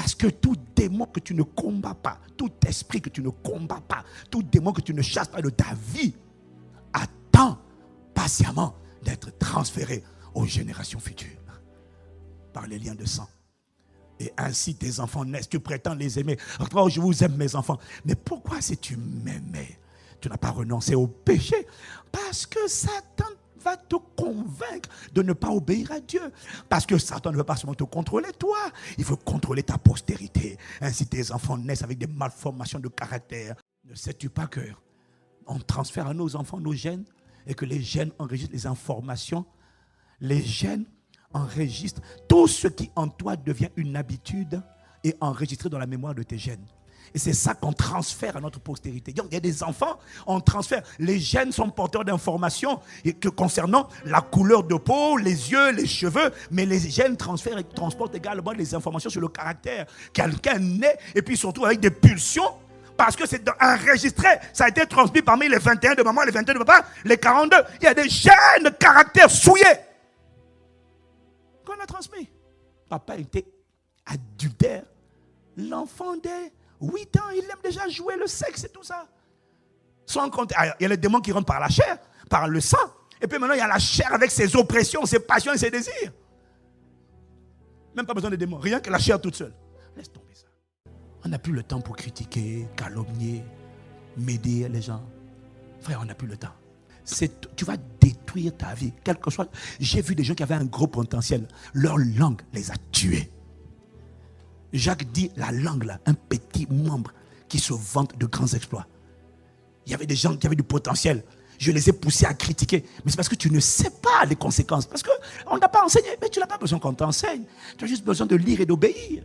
Parce que tout démon que tu ne combats pas, tout esprit que tu ne combats pas, tout démon que tu ne chasses pas de ta vie, attend patiemment d'être transféré aux générations futures par les liens de sang. Et ainsi tes enfants naissent. Tu prétends les aimer. Oh, je vous aime mes enfants. Mais pourquoi si tu m'aimais, tu n'as pas renoncé au péché? Parce que Satan va te convaincre de ne pas obéir à Dieu. Parce que Satan ne veut pas seulement te contrôler toi, il veut contrôler ta postérité. Ainsi tes enfants naissent avec des malformations de caractère. Ne sais-tu pas que on transfère à nos enfants nos gènes et que les gènes enregistrent les informations? Les gènes enregistrent tout ce qui en toi devient une habitude et enregistré dans la mémoire de tes gènes. Et c'est ça qu'on transfère à notre postérité. Donc, il y a des enfants, on transfère. Les gènes sont porteurs d'informations concernant la couleur de peau, les yeux, les cheveux. Mais les gènes transportent également les informations sur le caractère. Quelqu'un naît et puis surtout avec des pulsions. Parce que c'est enregistré. Ça a été transmis parmi les 21 de maman, les 21 de papa, les 42. Il y a des gènes de caractère souillés qu'on a transmis. Papa était adultère. L'enfant des 8 ans, il aime déjà jouer le sexe et tout ça. Sans compter, il y a les démons qui rentrent par la chair, par le sang. Et puis maintenant, il y a la chair avec ses oppressions, ses passions et ses désirs. Même pas besoin de démons, rien que la chair toute seule. Laisse tomber ça. On n'a plus le temps pour critiquer, calomnier, m'aider les gens. Frère, on n'a plus le temps. Tu vas détruire ta vie. Quel que soit. J'ai vu des gens qui avaient un gros potentiel. Leur langue les a tués. Jacques dit, la langue là, un petit membre qui se vante de grands exploits. Il y avait des gens qui avaient du potentiel. Je les ai poussés à critiquer. Mais c'est parce que tu ne sais pas les conséquences. Parce qu'on n'a pas enseigné. Mais tu n'as pas besoin qu'on t'enseigne. Tu as juste besoin de lire et d'obéir.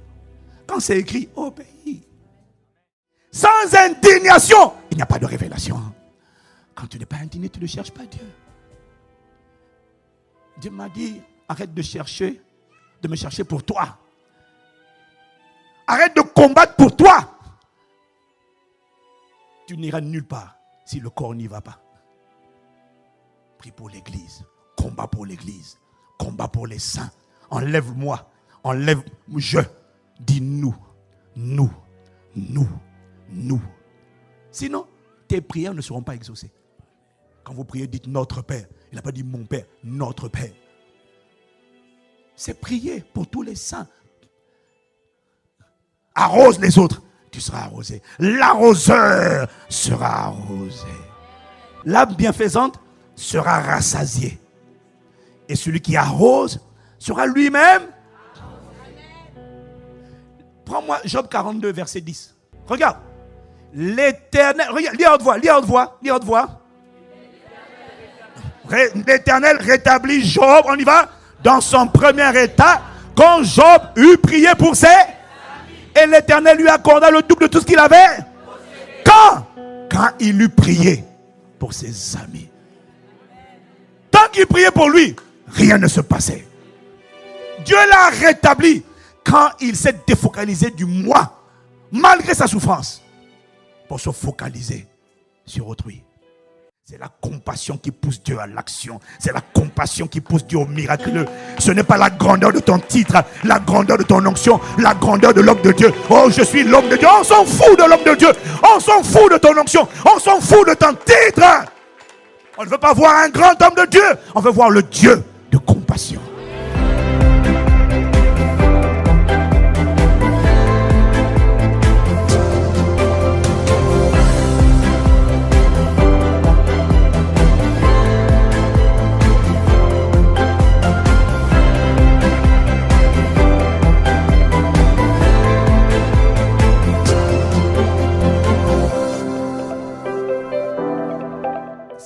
Quand c'est écrit, obéis. Sans indignation, il n'y a pas de révélation. Quand tu n'es pas indigné, tu ne cherches pas Dieu. Dieu m'a dit, arrête de me chercher pour toi. Arrête de combattre pour toi. Tu n'iras nulle part si le corps n'y va pas. Prie pour l'église. Combat pour l'église. Combat pour les saints. Enlève-moi. Je. Dis nous. Sinon, tes prières ne seront pas exaucées. Quand vous priez, dites notre Père. Il n'a pas dit mon Père, notre Père. C'est prier pour tous les saints. Arrose les autres, tu seras arrosé. L'arroseur sera arrosé. L'âme bienfaisante sera rassasiée. Et celui qui arrose sera lui-même. Prends-moi Job 42, verset 10. Regarde. L'Éternel, regarde, lis à haute voix. L'Éternel rétablit Job, on y va, dans son premier état, quand Job eut prié pour ses... Et l'Éternel lui accorda le double de tout ce qu'il avait. Quand il eut prié pour ses amis. Tant qu'il priait pour lui, rien ne se passait. Dieu l'a rétabli quand il s'est défocalisé du moi, malgré sa souffrance, pour se focaliser sur autrui. C'est la compassion qui pousse Dieu à l'action. C'est la compassion qui pousse Dieu au miraculeux. Ce n'est pas la grandeur de ton titre, la grandeur de ton onction, la grandeur de l'homme de Dieu. Oh, je suis l'homme de Dieu. On s'en fout de l'homme de Dieu. On s'en fout de ton onction. On s'en fout de ton titre. On ne veut pas voir un grand homme de Dieu. On veut voir le Dieu de compassion.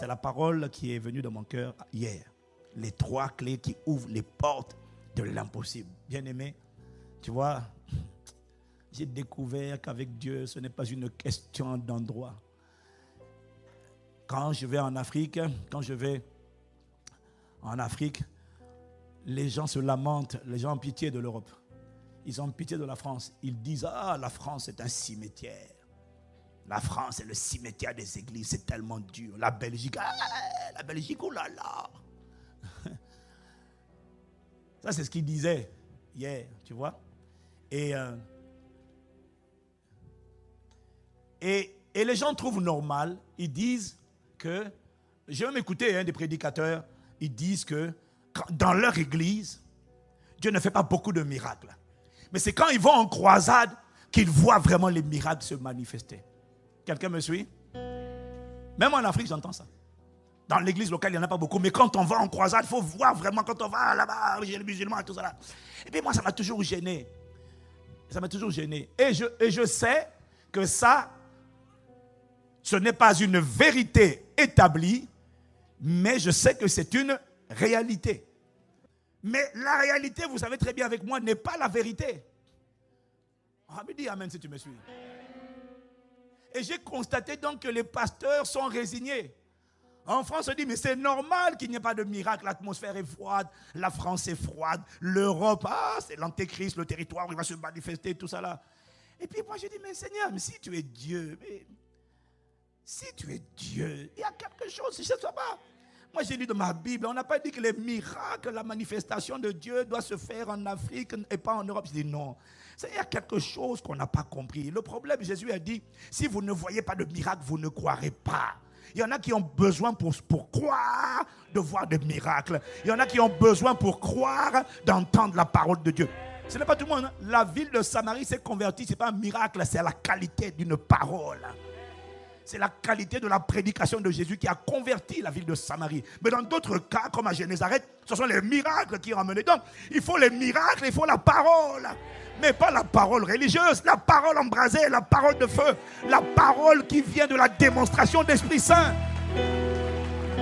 La parole qui est venue dans mon cœur hier. Les 3 clés qui ouvrent les portes de l'impossible. Bien-aimé, tu vois, j'ai découvert qu'avec Dieu, ce n'est pas une question d'endroit. Quand je vais en Afrique, les gens se lamentent, les gens ont pitié de l'Europe. Ils ont pitié de la France. Ils disent, la France est un cimetière. La France est le cimetière des églises, c'est tellement dur. La Belgique, oh là là. Ça, c'est ce qu'il disait hier, tu vois. Et Et les gens trouvent normal, ils disent que, j'ai même écouté des prédicateurs, ils disent que dans leur église, Dieu ne fait pas beaucoup de miracles. Mais c'est quand ils vont en croisade qu'ils voient vraiment les miracles se manifester. Quelqu'un me suit? Même en Afrique, j'entends ça. Dans l'église locale, il n'y en a pas beaucoup. Mais quand on va en croisade, il faut voir vraiment quand on va là-bas, les musulmans et tout ça. Là. Et puis moi, ça m'a toujours gêné. Ça m'a toujours gêné. Et je sais que ça, ce n'est pas une vérité établie, mais je sais que c'est une réalité. Mais la réalité, vous savez très bien avec moi, n'est pas la vérité. Ah, me dis amen si tu me suis. Et j'ai constaté donc que les pasteurs sont résignés. En France, on dit, mais c'est normal qu'il n'y ait pas de miracle. L'atmosphère est froide, la France est froide, l'Europe, c'est l'antéchrist, le territoire où il va se manifester, tout ça là. Et puis moi, je dis, mais Seigneur, mais si tu es Dieu, si tu es Dieu, il y a quelque chose, je ne sais pas. Moi, j'ai lu dans ma Bible, on n'a pas dit que les miracles, la manifestation de Dieu doit se faire en Afrique et pas en Europe. Je dis non. Il y a quelque chose qu'on n'a pas compris. Le problème, Jésus a dit, si vous ne voyez pas de miracle, vous ne croirez pas. Il y en a qui ont besoin pour croire de voir des miracles. Il y en a qui ont besoin pour croire d'entendre la parole de Dieu. Ce n'est pas tout le monde. Hein? La ville de Samarie s'est convertie. Ce n'est pas un miracle, c'est la qualité d'une parole. C'est la qualité de la prédication de Jésus qui a converti la ville de Samarie. Mais dans d'autres cas, comme à Génézareth, ce sont les miracles qui ramènent. Donc, il faut les miracles, il faut la parole. Mais pas la parole religieuse, la parole embrasée, la parole de feu, la parole qui vient de la démonstration d'Esprit Saint.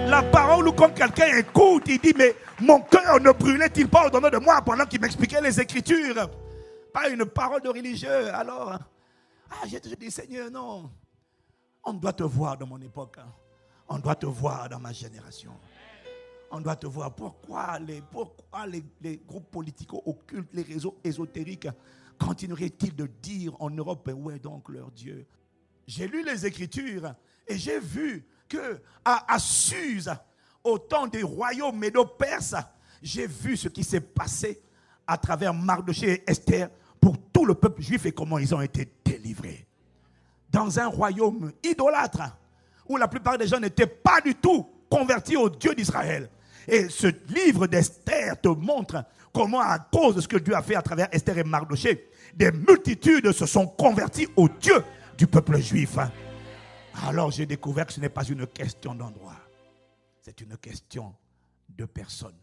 La parole où quand quelqu'un écoute, il dit, mais mon cœur ne brûlait-il pas au-dedans de moi pendant qu'il m'expliquait les Écritures? Pas une parole de religieux. Alors, j'ai toujours dit, Seigneur, non. On doit te voir dans mon époque. On doit te voir dans ma génération. On doit te voir. Pourquoi les groupes politico-occultes, les réseaux ésotériques continueraient-ils de dire en Europe, où est donc leur Dieu? J'ai lu les Écritures et j'ai vu qu'à Suse, au temps des royaumes médo-perses, j'ai vu ce qui s'est passé à travers Mardochée et Esther pour tout le peuple juif et comment ils ont été délivrés. Dans un royaume idolâtre où la plupart des gens n'étaient pas du tout convertis au Dieu d'Israël. Et ce livre d'Esther te montre comment, à cause de ce que Dieu a fait à travers Esther et Mardochée, des multitudes se sont converties au Dieu du peuple juif. Alors j'ai découvert que ce n'est pas une question d'endroit. C'est une question de personnes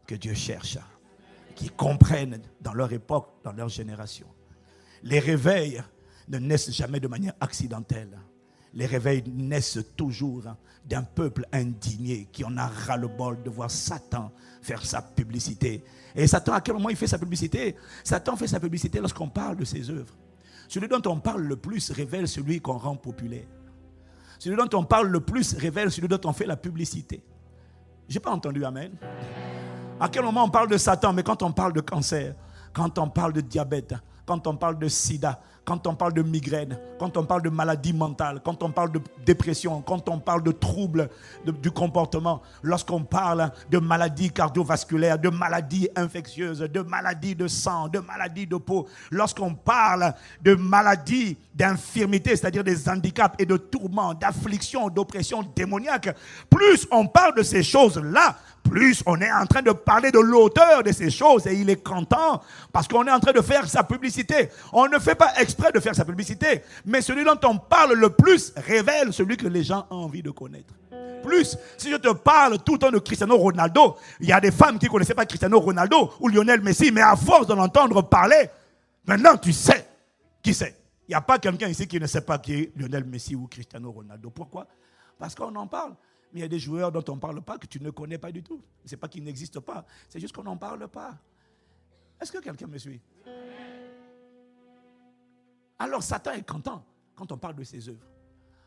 que Dieu cherche, qui comprennent dans leur époque, dans leur génération. Les réveils ne naissent jamais de manière accidentelle. Les réveils naissent toujours d'un peuple indigné qui en a ras-le-bol de voir Satan faire sa publicité. Et Satan, à quel moment il fait sa publicité? Satan fait sa publicité lorsqu'on parle de ses œuvres. Celui dont on parle le plus révèle celui qu'on rend populaire. Celui dont on parle le plus révèle celui dont on fait la publicité. Je n'ai pas entendu amen. À quel moment on parle de Satan? Mais quand on parle de cancer, quand on parle de diabète, quand on parle de sida, quand on parle de migraine, quand on parle de maladie mentale, quand on parle de dépression, quand on parle de troubles du comportement, lorsqu'on parle de maladies cardiovasculaires, de maladies infectieuses, de maladies de sang, de maladies de peau, lorsqu'on parle de maladies, d'infirmités, c'est-à-dire des handicaps et de tourments, d'afflictions, d'oppressions démoniaques, plus on parle de ces choses-là, plus on est en train de parler de l'auteur de ces choses et il est content parce qu'on est en train de faire sa publicité. On ne fait pas exprès de faire sa publicité, mais celui dont on parle le plus révèle celui que les gens ont envie de connaître. Plus, si je te parle tout le temps de Cristiano Ronaldo, il y a des femmes qui ne connaissaient pas Cristiano Ronaldo ou Lionel Messi, mais à force de l'entendre parler, maintenant tu sais qui c'est. Il n'y a pas quelqu'un ici qui ne sait pas qui est Lionel Messi ou Cristiano Ronaldo. Pourquoi? Parce qu'on en parle. Mais il y a des joueurs dont on ne parle pas, que tu ne connais pas du tout. Ce n'est pas qu'ils n'existent pas, c'est juste qu'on n'en parle pas. Est-ce que quelqu'un me suit? Alors Satan est content quand on parle de ses œuvres.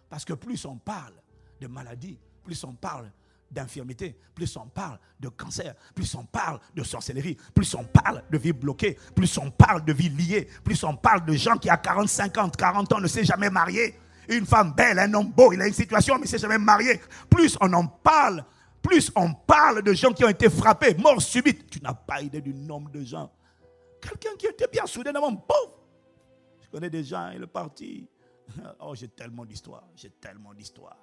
Parce que plus on parle de maladie, plus on parle d'infirmité, plus on parle de cancer, plus on parle de sorcellerie, plus on parle de vie bloquée, plus on parle de vie liée, plus on parle de gens qui à 40, 50, 40 ans ne s'est jamais marié. Une femme belle, un homme beau, il a une situation, mais il ne s'est jamais marié. Plus on en parle, plus on parle de gens qui ont été frappés, mort subite. Tu n'as pas idée du nombre de gens. Quelqu'un qui était bien soudainement pauvre. Je connais des gens, il est parti Oh, j'ai tellement d'histoires. Tellement d'histoires.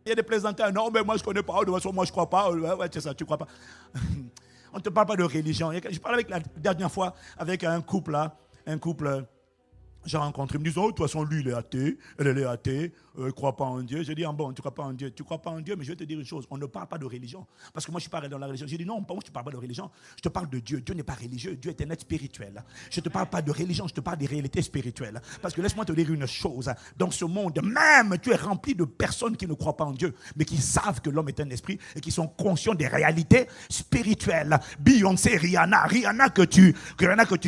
Il y a des plaisantins. Non, mais moi, je ne connais pas. De toute façon, moi, je ne crois pas. Ouais, c'est ça, tu ne crois pas. On ne te parle pas de religion. Je parlais la dernière fois avec un couple là. J'ai rencontré, ils me disent, oh, de toute façon, lui, il est athée, elle est athée, il ne croit pas en Dieu. J'ai dit, ah bon, tu ne crois pas en Dieu. Tu ne crois pas en Dieu, mais je vais te dire une chose, on ne parle pas de religion. Parce que moi, je suis pas dans la religion. J'ai dit, non, moi, je ne te parle pas de religion. Je te parle de Dieu. Dieu n'est pas religieux, Dieu est un être spirituel. Je ne te parle pas de religion, je te parle des réalités spirituelles. Parce que laisse-moi te dire une chose, dans ce monde, même, tu es rempli de personnes qui ne croient pas en Dieu, mais qui savent que l'homme est un esprit et qui sont conscients des réalités spirituelles. Beyoncé, Rihanna que tu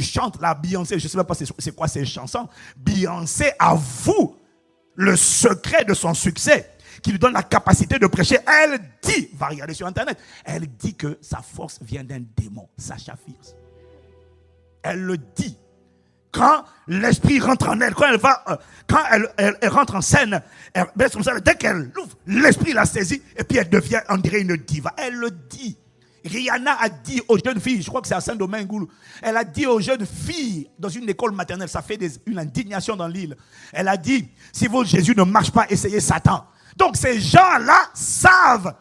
chantes, là, Beyoncé, je ne sais même pas c'est quoi ces chansons. Beyoncé avoue le secret de son succès qui lui donne la capacité de prêcher. Elle dit, va regarder sur internet, elle dit que sa force vient d'un démon, Sasha Fierce. Elle le dit. Quand l'esprit rentre en elle, quand elle rentre en scène, dès qu'elle l'ouvre, l'esprit la saisit et puis elle devient, on dirait, une diva. Elle le dit. Rihanna a dit aux jeunes filles, je crois que c'est à Saint-Domingue, elle a dit aux jeunes filles dans une école maternelle, ça fait une indignation dans l'île. Elle a dit, si votre Jésus ne marche pas, essayez Satan. Donc ces gens-là savent,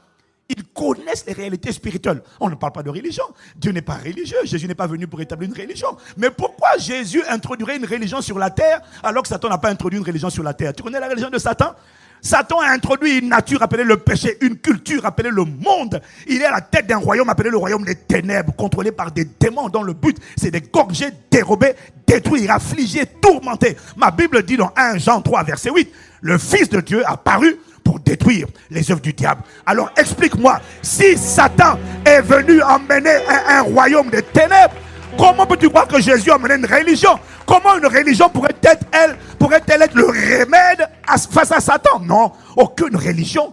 ils connaissent les réalités spirituelles. On ne parle pas de religion. Dieu n'est pas religieux. Jésus n'est pas venu pour établir une religion. Mais pourquoi Jésus introduirait une religion sur la terre alors que Satan n'a pas introduit une religion sur la terre? Tu connais la religion de Satan? Satan a introduit une nature appelée le péché, une culture appelée le monde. Il est à la tête d'un royaume appelé le royaume des ténèbres, contrôlé par des démons dont le but c'est d'égorger, dérober, détruire, affliger, tourmenter. Ma Bible dit dans 1 Jean 3 verset 8, le Fils de Dieu a paru pour détruire les œuvres du diable. Alors explique-moi, si Satan est venu emmener un royaume des ténèbres, comment peux-tu croire que Jésus a mené une religion? Comment une religion pourrait-elle être le remède face à Satan? Non, aucune religion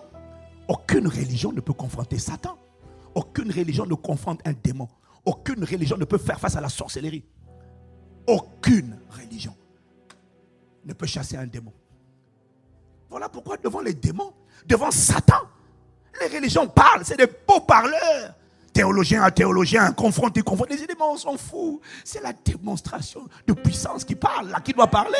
ne peut confronter Satan. Aucune religion ne confronte un démon. Aucune religion ne peut faire face à la sorcellerie. Aucune religion ne peut chasser un démon. Voilà pourquoi devant les démons, devant Satan, les religions parlent, c'est des beaux parleurs. Théologien à théologien, confronté. Les éléments, on s'en fout. C'est la démonstration de puissance qui parle, là, qui doit parler.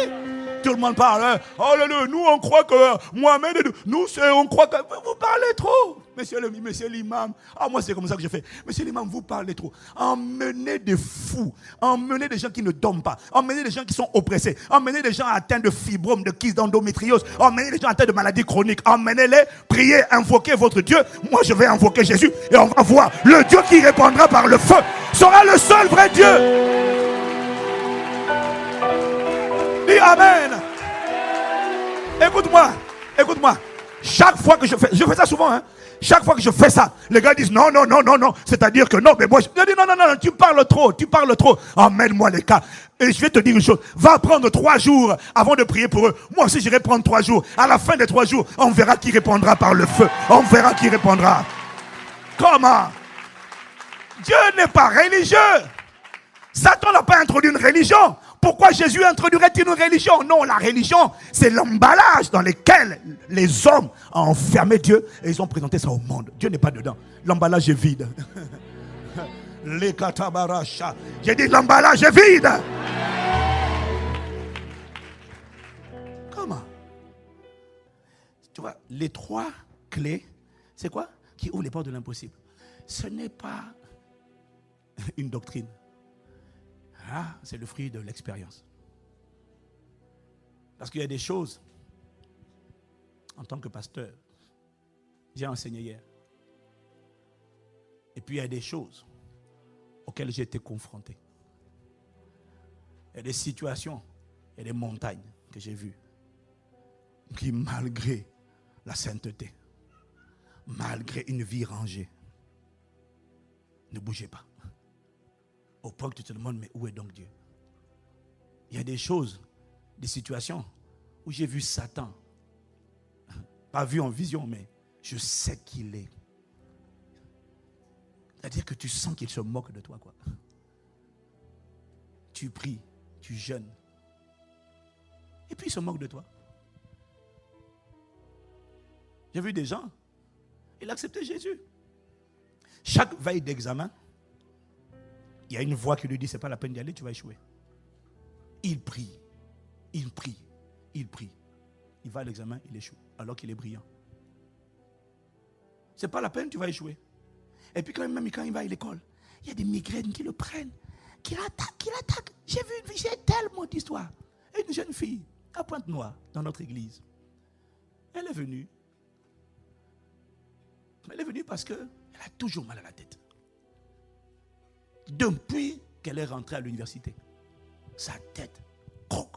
Tout le monde parle. Oh là là, nous on croit que Mohamed, on croit que vous parlez trop. Monsieur l'imam. Ah, moi c'est comme ça que je fais. Monsieur l'imam, vous parlez trop. Emmenez des fous. Emmenez des gens qui ne dorment pas. Emmenez des gens qui sont oppressés. Emmenez des gens atteints de fibrome, de kyste, d'endométriose. Emmenez des gens atteints de maladies chroniques. Emmenez-les, priez, invoquez votre Dieu. Moi je vais invoquer Jésus et on va voir. Le Dieu qui répondra par le feu sera le seul vrai Dieu. Dis Amen. Écoute-moi. Chaque fois que je fais ça souvent, hein. Chaque fois que je fais ça, les gars disent non. C'est-à-dire que non, mais moi je dis non, tu parles trop. Emmène-moi les cas. Et je vais te dire une chose, va prendre 3 jours avant de prier pour eux. Moi aussi je vais prendre 3 jours. À la fin des 3 jours, on verra qui répondra par le feu. On verra qui répondra. Comment? Dieu n'est pas religieux. Satan n'a pas introduit une religion. Pourquoi Jésus introduirait-il une religion? Non, la religion, c'est l'emballage dans lequel les hommes ont enfermé Dieu et ils ont présenté ça au monde. Dieu n'est pas dedans. L'emballage est vide. J'ai dit l'emballage est vide. Comment? Tu vois, les 3 clés, c'est quoi? Qui ouvrent les portes de l'impossible. Ce n'est pas une doctrine. Ah, c'est le fruit de l'expérience. Parce qu'il y a des choses, en tant que pasteur, j'ai enseigné hier. Et puis il y a des choses auxquelles j'ai été confronté. Il y a des situations, il y a des montagnes que j'ai vues qui, malgré la sainteté, malgré une vie rangée, ne bougeaient pas. Au point que tu te demandes, mais où est donc Dieu? Il y a des choses, des situations où j'ai vu Satan. Pas vu en vision, mais je sais qu'il est. C'est-à-dire que tu sens qu'il se moque de toi, quoi. Tu pries, tu jeûnes. Et puis il se moque de toi. J'ai vu des gens, il acceptait Jésus. Chaque veille d'examen, il y a une voix qui lui dit, c'est pas la peine d'y aller, tu vas échouer. Il prie. Il prie. Il prie. Il va à l'examen, il échoue. Alors qu'il est brillant. C'est pas la peine, tu vas échouer. Et puis même quand il va à l'école, il y a des migraines qui le prennent, qui l'attaquent. J'ai tellement d'histoires. Une jeune fille à Pointe-Noire, dans notre église. Elle est venue. Elle est venue parce qu'elle a toujours mal à la tête. Depuis qu'elle est rentrée à l'université. Sa tête, croc.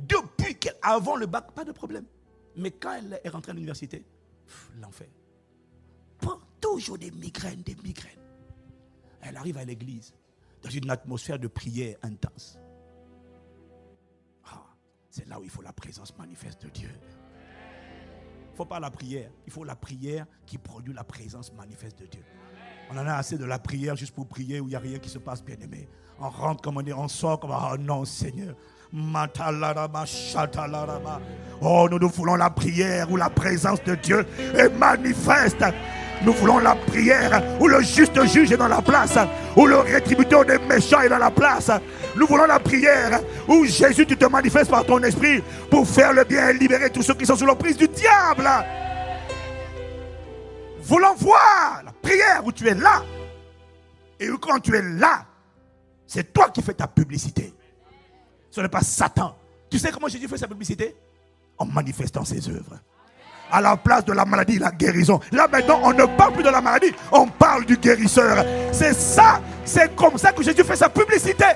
Depuis qu'avant le bac, pas de problème. Mais quand elle est rentrée à l'université, l'enfer. Toujours des migraines. Elle arrive à l'église, dans une atmosphère de prière intense. C'est là où il faut la présence manifeste de Dieu. Il ne faut pas la prière, il faut la prière qui produit la présence manifeste de Dieu. On en a assez de la prière juste pour prier où il n'y a rien qui se passe, bien aimé. On rentre comme on dit, on sort comme oh non Seigneur. Oh, nous voulons la prière où la présence de Dieu est manifeste. Nous voulons la prière où le juste juge est dans la place, où le rétributeur des méchants est dans la place. Nous voulons la prière où Jésus, tu te manifestes par ton esprit pour faire le bien et libérer tous ceux qui sont sous l'emprise du diable. Voulons voir la prière où tu es là. Et quand tu es là, c'est toi qui fais ta publicité. Ce n'est pas Satan. Tu sais comment Jésus fait sa publicité? En manifestant ses œuvres. À la place de la maladie, la guérison. Là maintenant, on ne parle plus de la maladie, on parle du guérisseur. C'est ça, c'est comme ça que Jésus fait sa publicité.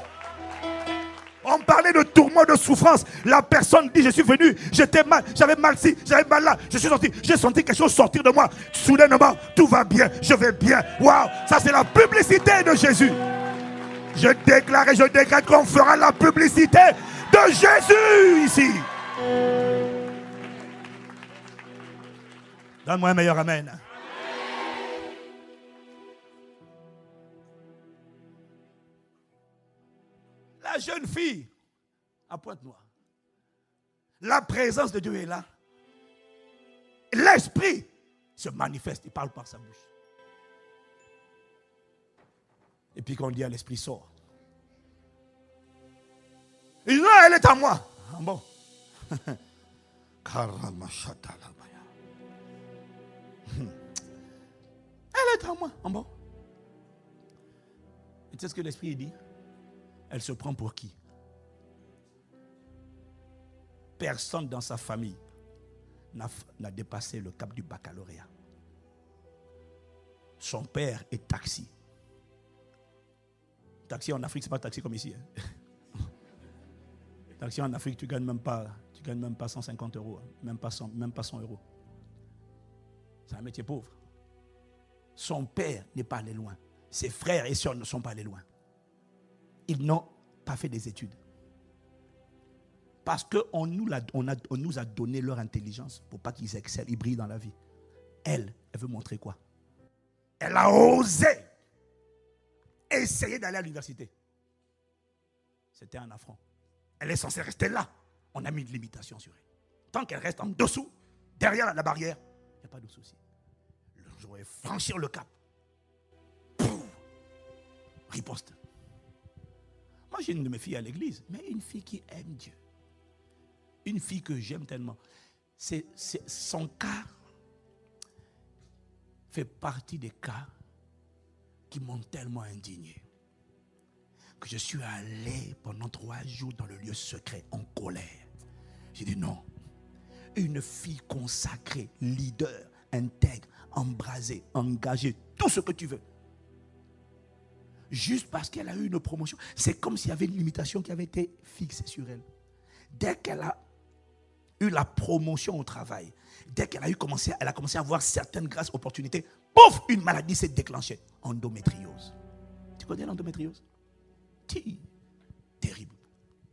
On parlait de tourment, de souffrance. La personne dit, je suis venu, j'étais mal, j'avais mal ci, j'avais mal là. Je suis sorti, j'ai senti quelque chose sortir de moi. Soudainement, tout va bien, je vais bien. Waouh, ça c'est la publicité de Jésus. Je déclare et je décrète qu'on fera la publicité de Jésus ici. Donne-moi un meilleur amen. La jeune fille à Pointe-Noire. La présence de Dieu est là. L'esprit se manifeste, il parle par sa bouche. Et puis quand on dit à l'esprit sort. Il dit non, elle est à moi. Ah bon. Elle est à moi. Ah bon. Et tu sais ce que l'esprit dit? Elle se prend pour qui? Personne dans sa famille n'a dépassé le cap du baccalauréat. Son père est taxi. Taxi en Afrique, ce n'est pas taxi comme ici. Hein. Taxi en Afrique, tu ne gagnes même pas 150 euros, même pas 100 euros. C'est un métier pauvre. Son père n'est pas allé loin. Ses frères et sœurs ne sont pas allés loin. Ils n'ont pas fait des études. Parce qu'on nous a donné leur intelligence pour pas qu'ils excellent, ils brillent dans la vie. Elle veut montrer quoi? Elle a osé essayer d'aller à l'université. C'était un affront. Elle est censée rester là. On a mis une limitation sur elle. Tant qu'elle reste en dessous, derrière la barrière, il n'y a pas de souci. Le jour où elle franchir le cap, pouf, riposte. Moi, j'ai une de mes filles à l'église, mais une fille qui aime Dieu. Une fille que j'aime tellement. Son cas fait partie des cas qui m'ont tellement indigné que je suis allé pendant 3 jours dans le lieu secret en colère. J'ai dit non. Une fille consacrée, leader, intègre, embrasée, engagée, tout ce que tu veux. Juste parce qu'elle a eu une promotion. C'est comme s'il y avait une limitation qui avait été fixée sur elle. Dès qu'elle a eu la promotion au travail, dès qu'elle a commencé à avoir certaines grâces, opportunités, pouf, une maladie s'est déclenchée. Endométriose. Tu connais l'endométriose? Terrible.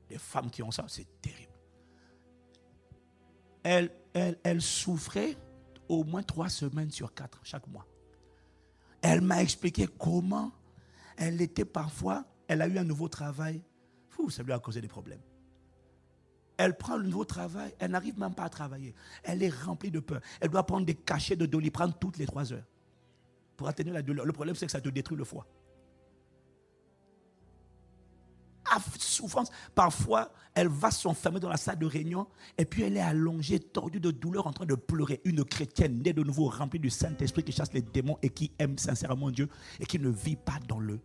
Les femmes qui ont ça, c'est terrible. Elle souffrait au moins 3 semaines sur 4 chaque mois. Elle m'a expliqué comment elle était parfois, elle a eu un nouveau travail. Ça lui a causé des problèmes. Elle prend le nouveau travail, elle n'arrive même pas à travailler. Elle est remplie de peur. Elle doit prendre des cachets de Doliprane toutes les 3 heures pour atténuer la douleur. Le problème, c'est que ça te détruit le foie. souffrance. Parfois, elle va s'enfermer dans la salle de réunion et puis elle est allongée, tordue de douleur, en train de pleurer. Une chrétienne née de nouveau, remplie du Saint-Esprit qui chasse les démons et qui aime sincèrement Dieu et qui ne vit pas dans le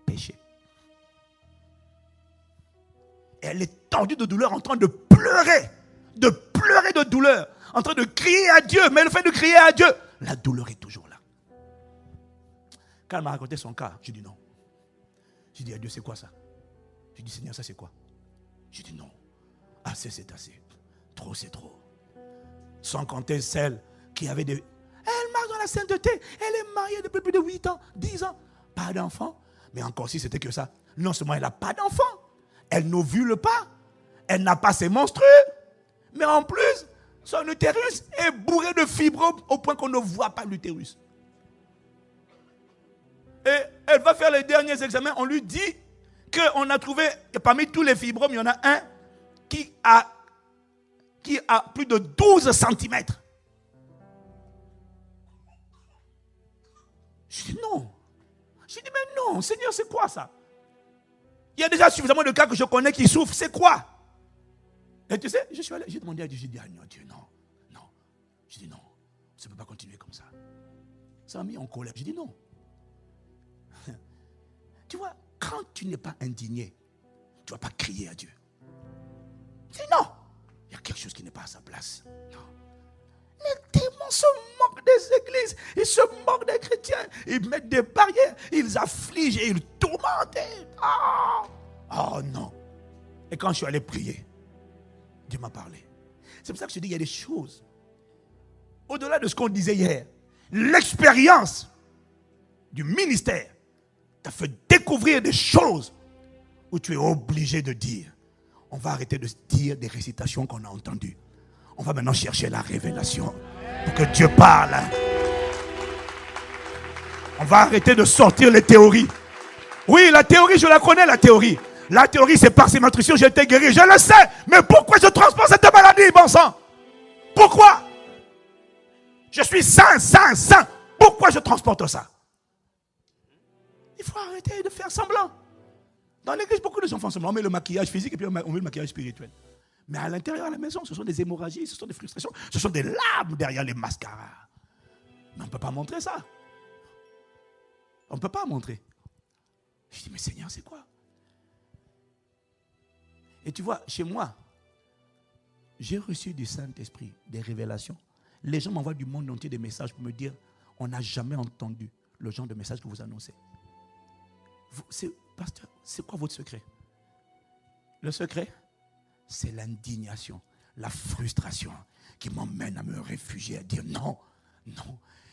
péché. Et elle est tordue de douleur, en train de pleurer de douleur, en train de crier à Dieu. Mais le fait de crier à Dieu, la douleur est toujours là. Quand elle m'a raconté son cas, j'ai dit non. J'ai dit à Dieu, c'est quoi ça? J'ai dit, Seigneur, ça c'est quoi? J'ai dit non. Assez, c'est assez. Trop, c'est trop. Sans compter celle qui avait des... Elle marche dans la sainteté. Elle est mariée depuis plus de 8 ans, 10 ans. Pas d'enfant. Mais encore si c'était que ça. Non seulement elle n'a pas d'enfant, elle n'ovule pas. Elle n'a pas ses menstrues. Mais en plus, son utérus est bourré de fibromes au point qu'on ne voit pas l'utérus. Et elle va faire les derniers examens. On lui dit qu'on a trouvé que parmi tous les fibromes, il y en a un qui a plus de 12 cm. Je dis non. Je dis mais non, Seigneur, c'est quoi ça? Il y a déjà suffisamment de cas que je connais qui souffrent. C'est quoi? Et tu sais, je suis allé, j'ai demandé à Dieu, j'ai dit, ah non, Dieu, non. Je dis non, ça ne peut pas continuer comme ça. Ça m'a mis en colère. Je dis non. Tu vois, quand tu n'es pas indigné, tu ne vas pas crier à Dieu. Je dis non, il y a quelque chose qui n'est pas à sa place. Non. Les démons se moquent des églises, ils se moquent des chrétiens, ils mettent des barrières, ils affligent et ils tourmentent. Oh non. Et quand je suis allé prier, Dieu m'a parlé. C'est pour ça que je dis, il y a des choses. Au-delà de ce qu'on disait hier, l'expérience du ministère t'a fait découvrir des choses où tu es obligé de dire, on va arrêter de dire des récitations qu'on a entendues. On va maintenant chercher la révélation pour que Dieu parle. On va arrêter de sortir les théories. Oui, la théorie, je la connais, la théorie. La théorie, c'est par ces nutritions, j'ai été guéri. Je le sais. Mais pourquoi je transporte cette maladie, bon sang? Pourquoi? Je suis saint. Pourquoi je transporte ça? Il faut arrêter de faire semblant. Dans l'église, beaucoup de gens font semblant. On met le maquillage physique et puis on met le maquillage spirituel. Mais à l'intérieur, à la maison, ce sont des hémorragies, ce sont des frustrations, ce sont des larmes derrière les mascaras. Mais on ne peut pas montrer ça. On ne peut pas montrer. Je dis, mais Seigneur, c'est quoi? Et tu vois, chez moi, j'ai reçu du Saint-Esprit des révélations. Les gens m'envoient du monde entier des messages pour me dire, on n'a jamais entendu le genre de message que vous annoncez. Pasteur, c'est quoi votre secret? Le secret, c'est l'indignation, la frustration qui m'emmène à me réfugier, à dire non.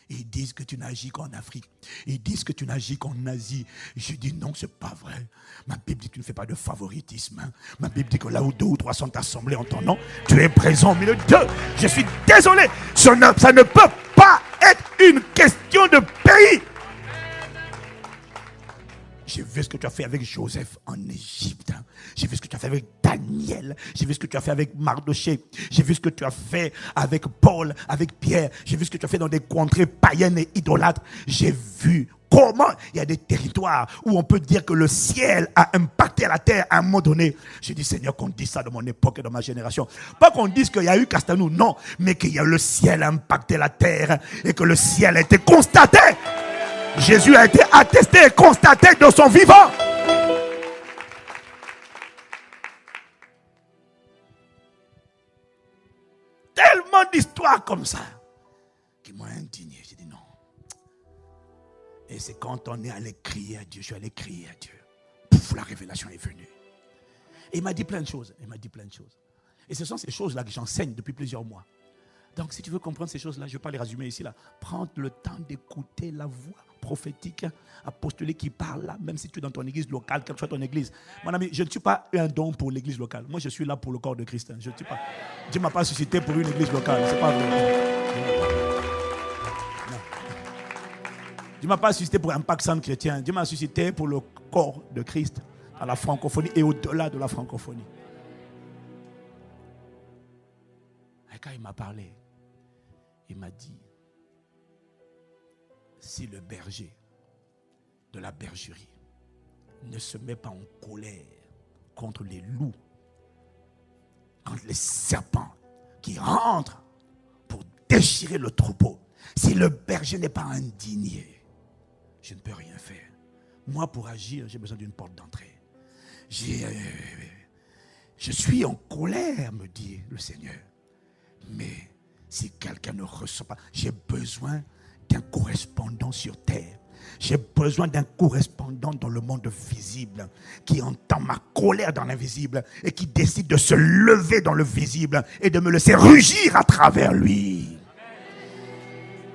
Ils disent que tu n'agis qu'en Afrique. Ils disent que tu n'agis qu'en Asie. Je dis non, c'est pas vrai. Ma Bible dit que tu ne fais pas de favoritisme. Ma Bible dit que là où 2 ou 3 sont assemblés en ton nom, tu es présent au milieu d'eux. Je suis désolé. Ça ne peut pas être une question de pays. J'ai vu ce que tu as fait avec Joseph en Égypte. J'ai vu ce que tu as fait avec Daniel. J'ai vu ce que tu as fait avec Mardoché. J'ai vu ce que tu as fait avec Paul, avec Pierre. J'ai vu ce que tu as fait dans des contrées païennes et idolâtres. J'ai vu comment il y a des territoires où on peut dire que le ciel a impacté la terre à un moment donné. J'ai dit, Seigneur, qu'on dise ça de mon époque et de ma génération. Pas qu'on dise qu'il y a eu Castanou, non. Mais qu'il y a le ciel a impacté la terre et que le ciel a été constaté. Jésus a été attesté et constaté de son vivant. Tellement d'histoires comme ça qui m'ont indigné. J'ai dit non. Et c'est quand on est allé crier à Dieu, je suis allé crier à Dieu. Pouf, la révélation est venue. Et il m'a dit plein de choses. Et ce sont ces choses-là que j'enseigne depuis plusieurs mois. Donc, si tu veux comprendre ces choses-là, je ne vais pas les résumer ici. Prends le temps d'écouter la voix prophétique, apostolique qui parle là, même si tu es dans ton église locale, quelle que soit ton église. Mon ami, je ne suis pas un don pour l'église locale. Moi, je suis là pour le corps de Christ. Je ne suis pas. Dieu ne m'a pas suscité pour une église locale. C'est pas vrai. Non. Dieu ne m'a pas suscité pour un Paxan chrétien. Dieu m'a suscité pour le corps de Christ à la francophonie et au-delà de la francophonie. Et quand il m'a parlé, il m'a dit, si le berger de la bergerie ne se met pas en colère contre les loups, contre les serpents qui rentrent pour déchirer le troupeau. Si le berger n'est pas indigné, je ne peux rien faire. Moi, pour agir, j'ai besoin d'une porte d'entrée. Je suis en colère, me dit le Seigneur. Mais si quelqu'un ne ressent pas, j'ai besoin d'un correspondant sur terre. J'ai besoin d'un correspondant dans le monde visible qui entend ma colère dans l'invisible et qui décide de se lever dans le visible et de me laisser rugir à travers lui.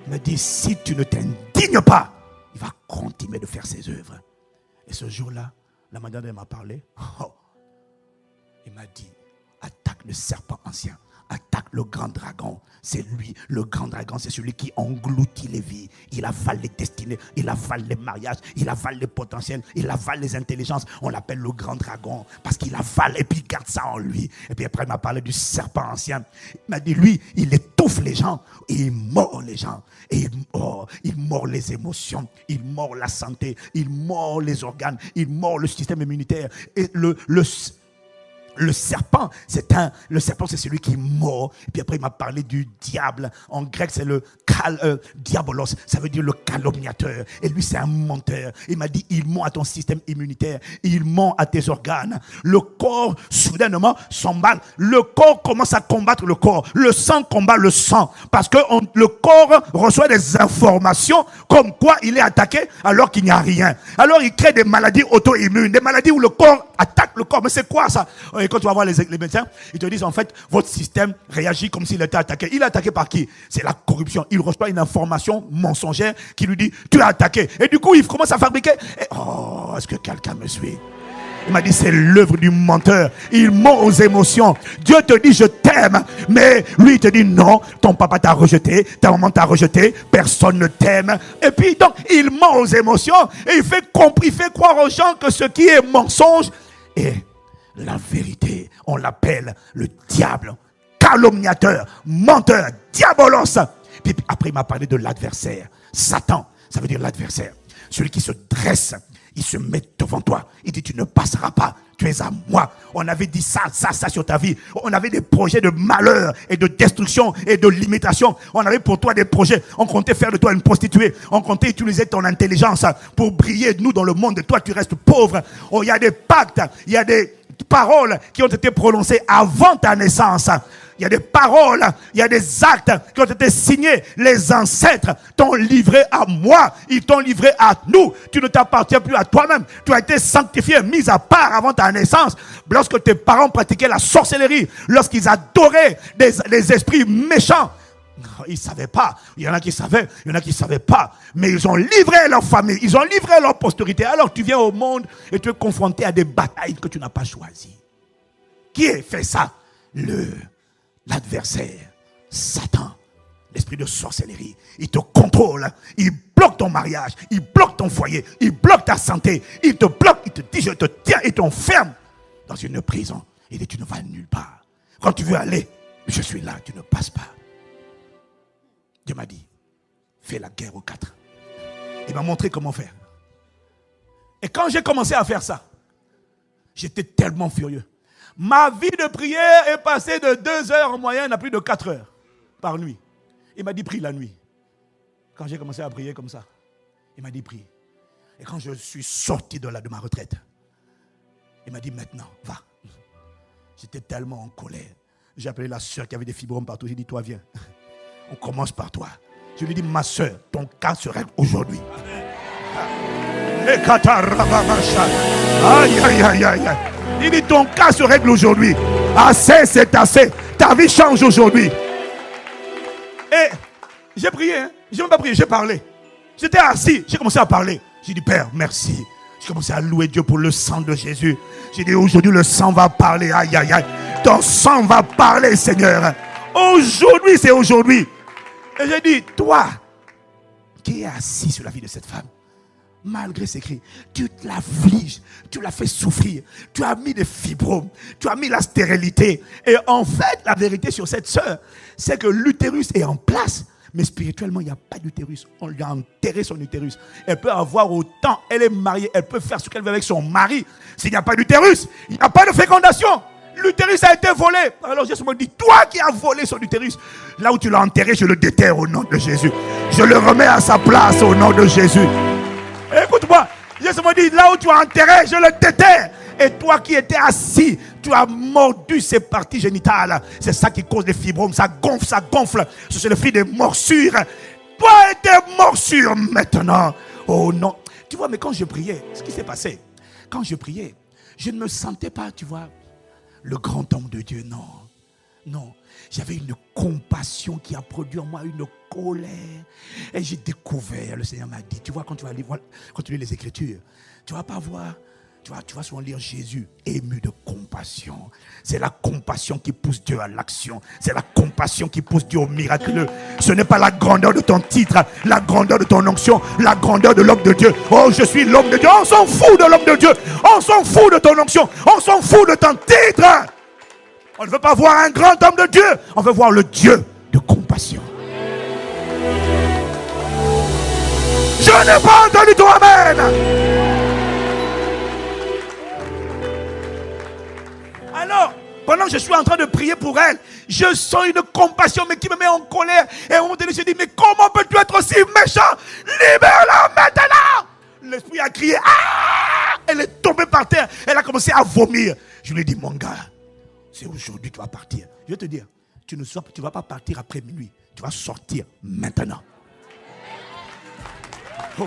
Il me dit, si tu ne t'indignes pas, il va continuer de faire ses œuvres. Et ce jour-là, la madame elle m'a parlé. Il m'a dit, attaque le serpent ancien. Attaque le grand dragon. C'est lui, le grand dragon, c'est celui qui engloutit les vies. Il avale les destinées, il avale les mariages, il avale les potentiels, il avale les intelligences. On l'appelle le grand dragon parce qu'il avale et puis il garde ça en lui. Et puis après il m'a parlé du serpent ancien. Il m'a dit, lui, il étouffe les gens et il mord les gens. Et il mord les émotions, il mord la santé, il mord les organes, il mord le système immunitaire. Et le serpent, c'est celui qui mord. Et puis après, il m'a parlé du diable. En grec, c'est le diabolos. Ça veut dire le calomniateur. Et lui, c'est un menteur. Il m'a dit, il ment à ton système immunitaire. Il ment à tes organes. Le corps, soudainement, s'emballe. Le corps commence à combattre le corps. Le sang combat le sang. Parce que le corps reçoit des informations comme quoi il est attaqué alors qu'il n'y a rien. Alors, il crée des maladies auto-immunes. Des maladies où le corps attaque le corps. Mais c'est quoi ça? Et quand tu vas voir les médecins, ils te disent en fait, votre système réagit comme s'il était attaqué. Il est attaqué par qui? C'est la corruption. Il reçoit une information mensongère qui lui dit, tu es attaqué. Et du coup, il commence à fabriquer. Est-ce que quelqu'un me suit? Il m'a dit, c'est l'œuvre du menteur. Il ment aux émotions. Dieu te dit, je t'aime. Mais lui, il te dit, non, ton papa t'a rejeté, ta maman t'a rejeté, personne ne t'aime. Et puis, donc, il ment aux émotions. Et il fait croire aux gens que ce qui est mensonge est la vérité. On l'appelle le diable, calomniateur, menteur, diabolos. Puis après, il m'a parlé de l'adversaire. Satan, ça veut dire l'adversaire. Celui qui se dresse, il se met devant toi. Il dit, tu ne passeras pas. Tu es à moi. On avait dit ça sur ta vie. On avait des projets de malheur et de destruction et de limitation. On avait pour toi des projets. On comptait faire de toi une prostituée. On comptait utiliser ton intelligence pour briller, nous, dans le monde. Et toi, tu restes pauvre. Il y a des pactes. Il y a des paroles qui ont été prononcées avant ta naissance. Il y a des paroles, il y a des actes qui ont été signés. Les ancêtres t'ont livré à moi, ils t'ont livré à nous. Tu ne t'appartiens plus à toi-même. Tu as été sanctifié, mis à part avant ta naissance. Lorsque tes parents pratiquaient la sorcellerie, lorsqu'ils adoraient des esprits méchants, ils ne savaient pas. Il y en a qui savaient, il y en a qui ne savaient pas. Mais ils ont livré leur famille, ils ont livré leur postérité. Alors tu viens au monde et tu es confronté à des batailles que tu n'as pas choisies. Qui a fait ça? L'adversaire, Satan, l'esprit de sorcellerie. Il te contrôle, il bloque ton mariage, il bloque ton foyer, il bloque ta santé, il te bloque, il te dit je te tiens, il t'enferme dans une prison. Il dit tu ne vas nulle part. Quand tu veux aller, je suis là, tu ne passes pas. Dieu m'a dit, fais la guerre aux 4. Il m'a montré comment faire. Et quand j'ai commencé à faire ça, j'étais tellement furieux. Ma vie de prière est passée de 2 heures en moyenne à plus de 4 heures par nuit. Il m'a dit, prie la nuit. Quand j'ai commencé à prier comme ça, il m'a dit, prie. Et quand je suis sorti de ma retraite, il m'a dit, maintenant, va. J'étais tellement en colère. J'ai appelé la soeur qui avait des fibromes partout. J'ai dit, toi, viens. On commence par toi. Je lui ai dit, ma soeur, ton cas se règle aujourd'hui. Aïe, aïe, aïe, aïe. Il dit, ton cas se règle aujourd'hui. Assez, c'est assez. Ta vie change aujourd'hui. Et j'ai prié. Hein. J'ai même pas prié, j'ai parlé. J'étais assis, j'ai commencé à parler. J'ai dit, Père, merci. J'ai commencé à louer Dieu pour le sang de Jésus. J'ai dit, aujourd'hui, le sang va parler. Aïe, aïe, aïe. Ton sang va parler, Seigneur. Aujourd'hui, c'est aujourd'hui. Et j'ai dit, toi, qui es assis sur la vie de cette femme, malgré ses cris, tu l'affliges, tu l'as fait souffrir, tu as mis des fibromes, tu as mis la stérilité. Et en fait, la vérité sur cette sœur, c'est que l'utérus est en place, Mais spirituellement, il n'y a pas d'utérus. On lui a enterré son utérus. Elle peut avoir autant, elle est mariée, elle peut faire ce qu'elle veut avec son mari. S'il n'y a pas d'utérus, il n'y a pas de fécondation. L'utérus a été volé. Alors Jésus me dit, toi qui as volé son utérus, là où tu l'as enterré, je le déterre au nom de Jésus. Je le remets à sa place au nom de Jésus. Écoute-moi, Jésus me dit, là où tu as enterré, je le déterre. Et toi qui étais assis, tu as mordu ses parties génitales. C'est ça qui cause les fibromes. Ça gonfle, ça gonfle. C'est le fruit des morsures. Toi et tes morsures maintenant. Oh non. Tu vois, mais quand je priais, ce qui s'est passé, quand je priais, je ne me sentais pas, tu vois, le grand homme de Dieu. Non. Non. J'avais une compassion qui a produit en moi une colère. Et j'ai découvert, le Seigneur m'a dit, tu vois, quand tu vas lire, quand tu lis les Écritures, tu ne vas pas voir. Tu vas souvent lire Jésus ému de compassion. C'est la compassion qui pousse Dieu à l'action. C'est la compassion qui pousse Dieu au miraculeux. Ce n'est pas la grandeur de ton titre, la grandeur de ton onction, la grandeur de l'homme de Dieu. Oh, je suis l'homme de Dieu. On s'en fout de l'homme de Dieu. On s'en fout de ton onction. On s'en fout de ton titre. On ne veut pas voir un grand homme de Dieu. On veut voir le Dieu de compassion. Je n'ai pas entendu ton amen. Alors, pendant que je suis en train de prier pour elle, je sens une compassion mais qui me met en colère. Et à un moment donné, je dis, mais comment peux-tu être aussi méchant? Libère-la maintenant. L'esprit a crié, ah! Elle est tombée par terre. Elle a commencé à vomir. Je lui ai dit, mon gars, c'est aujourd'hui que tu vas partir. Je vais te dire, tu ne vas pas partir après minuit. Tu vas sortir maintenant. Oh.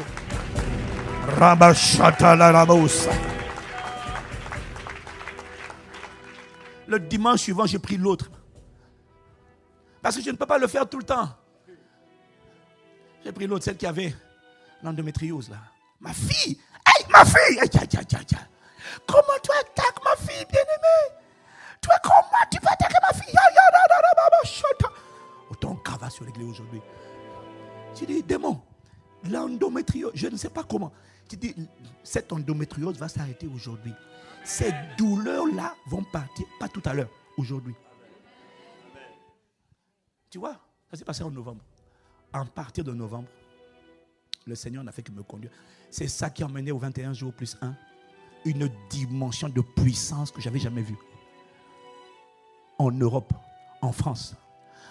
Le dimanche suivant, j'ai pris l'autre. Parce que je ne peux pas le faire tout le temps. J'ai pris l'autre, celle qui avait l'endométriose là. Ma fille! Hey, ma fille! Aïe, aïe, aïe, aïe. Comment tu attaques ma fille bien-aimée? Toi, comment tu peux attaquer ma fille? Autant cava sur l'église aujourd'hui. J'ai dit, démon, l'endométriose, je ne sais pas comment. J'ai dit, cette endométriose va s'arrêter aujourd'hui. Ces douleurs-là vont partir, pas tout à l'heure, aujourd'hui. Tu vois, ça s'est passé en novembre. À partir de novembre, le Seigneur n'a fait que me conduire. C'est ça qui a emmené au 21 jours plus 1 une dimension de puissance que je n'avais jamais vue. En Europe, en France,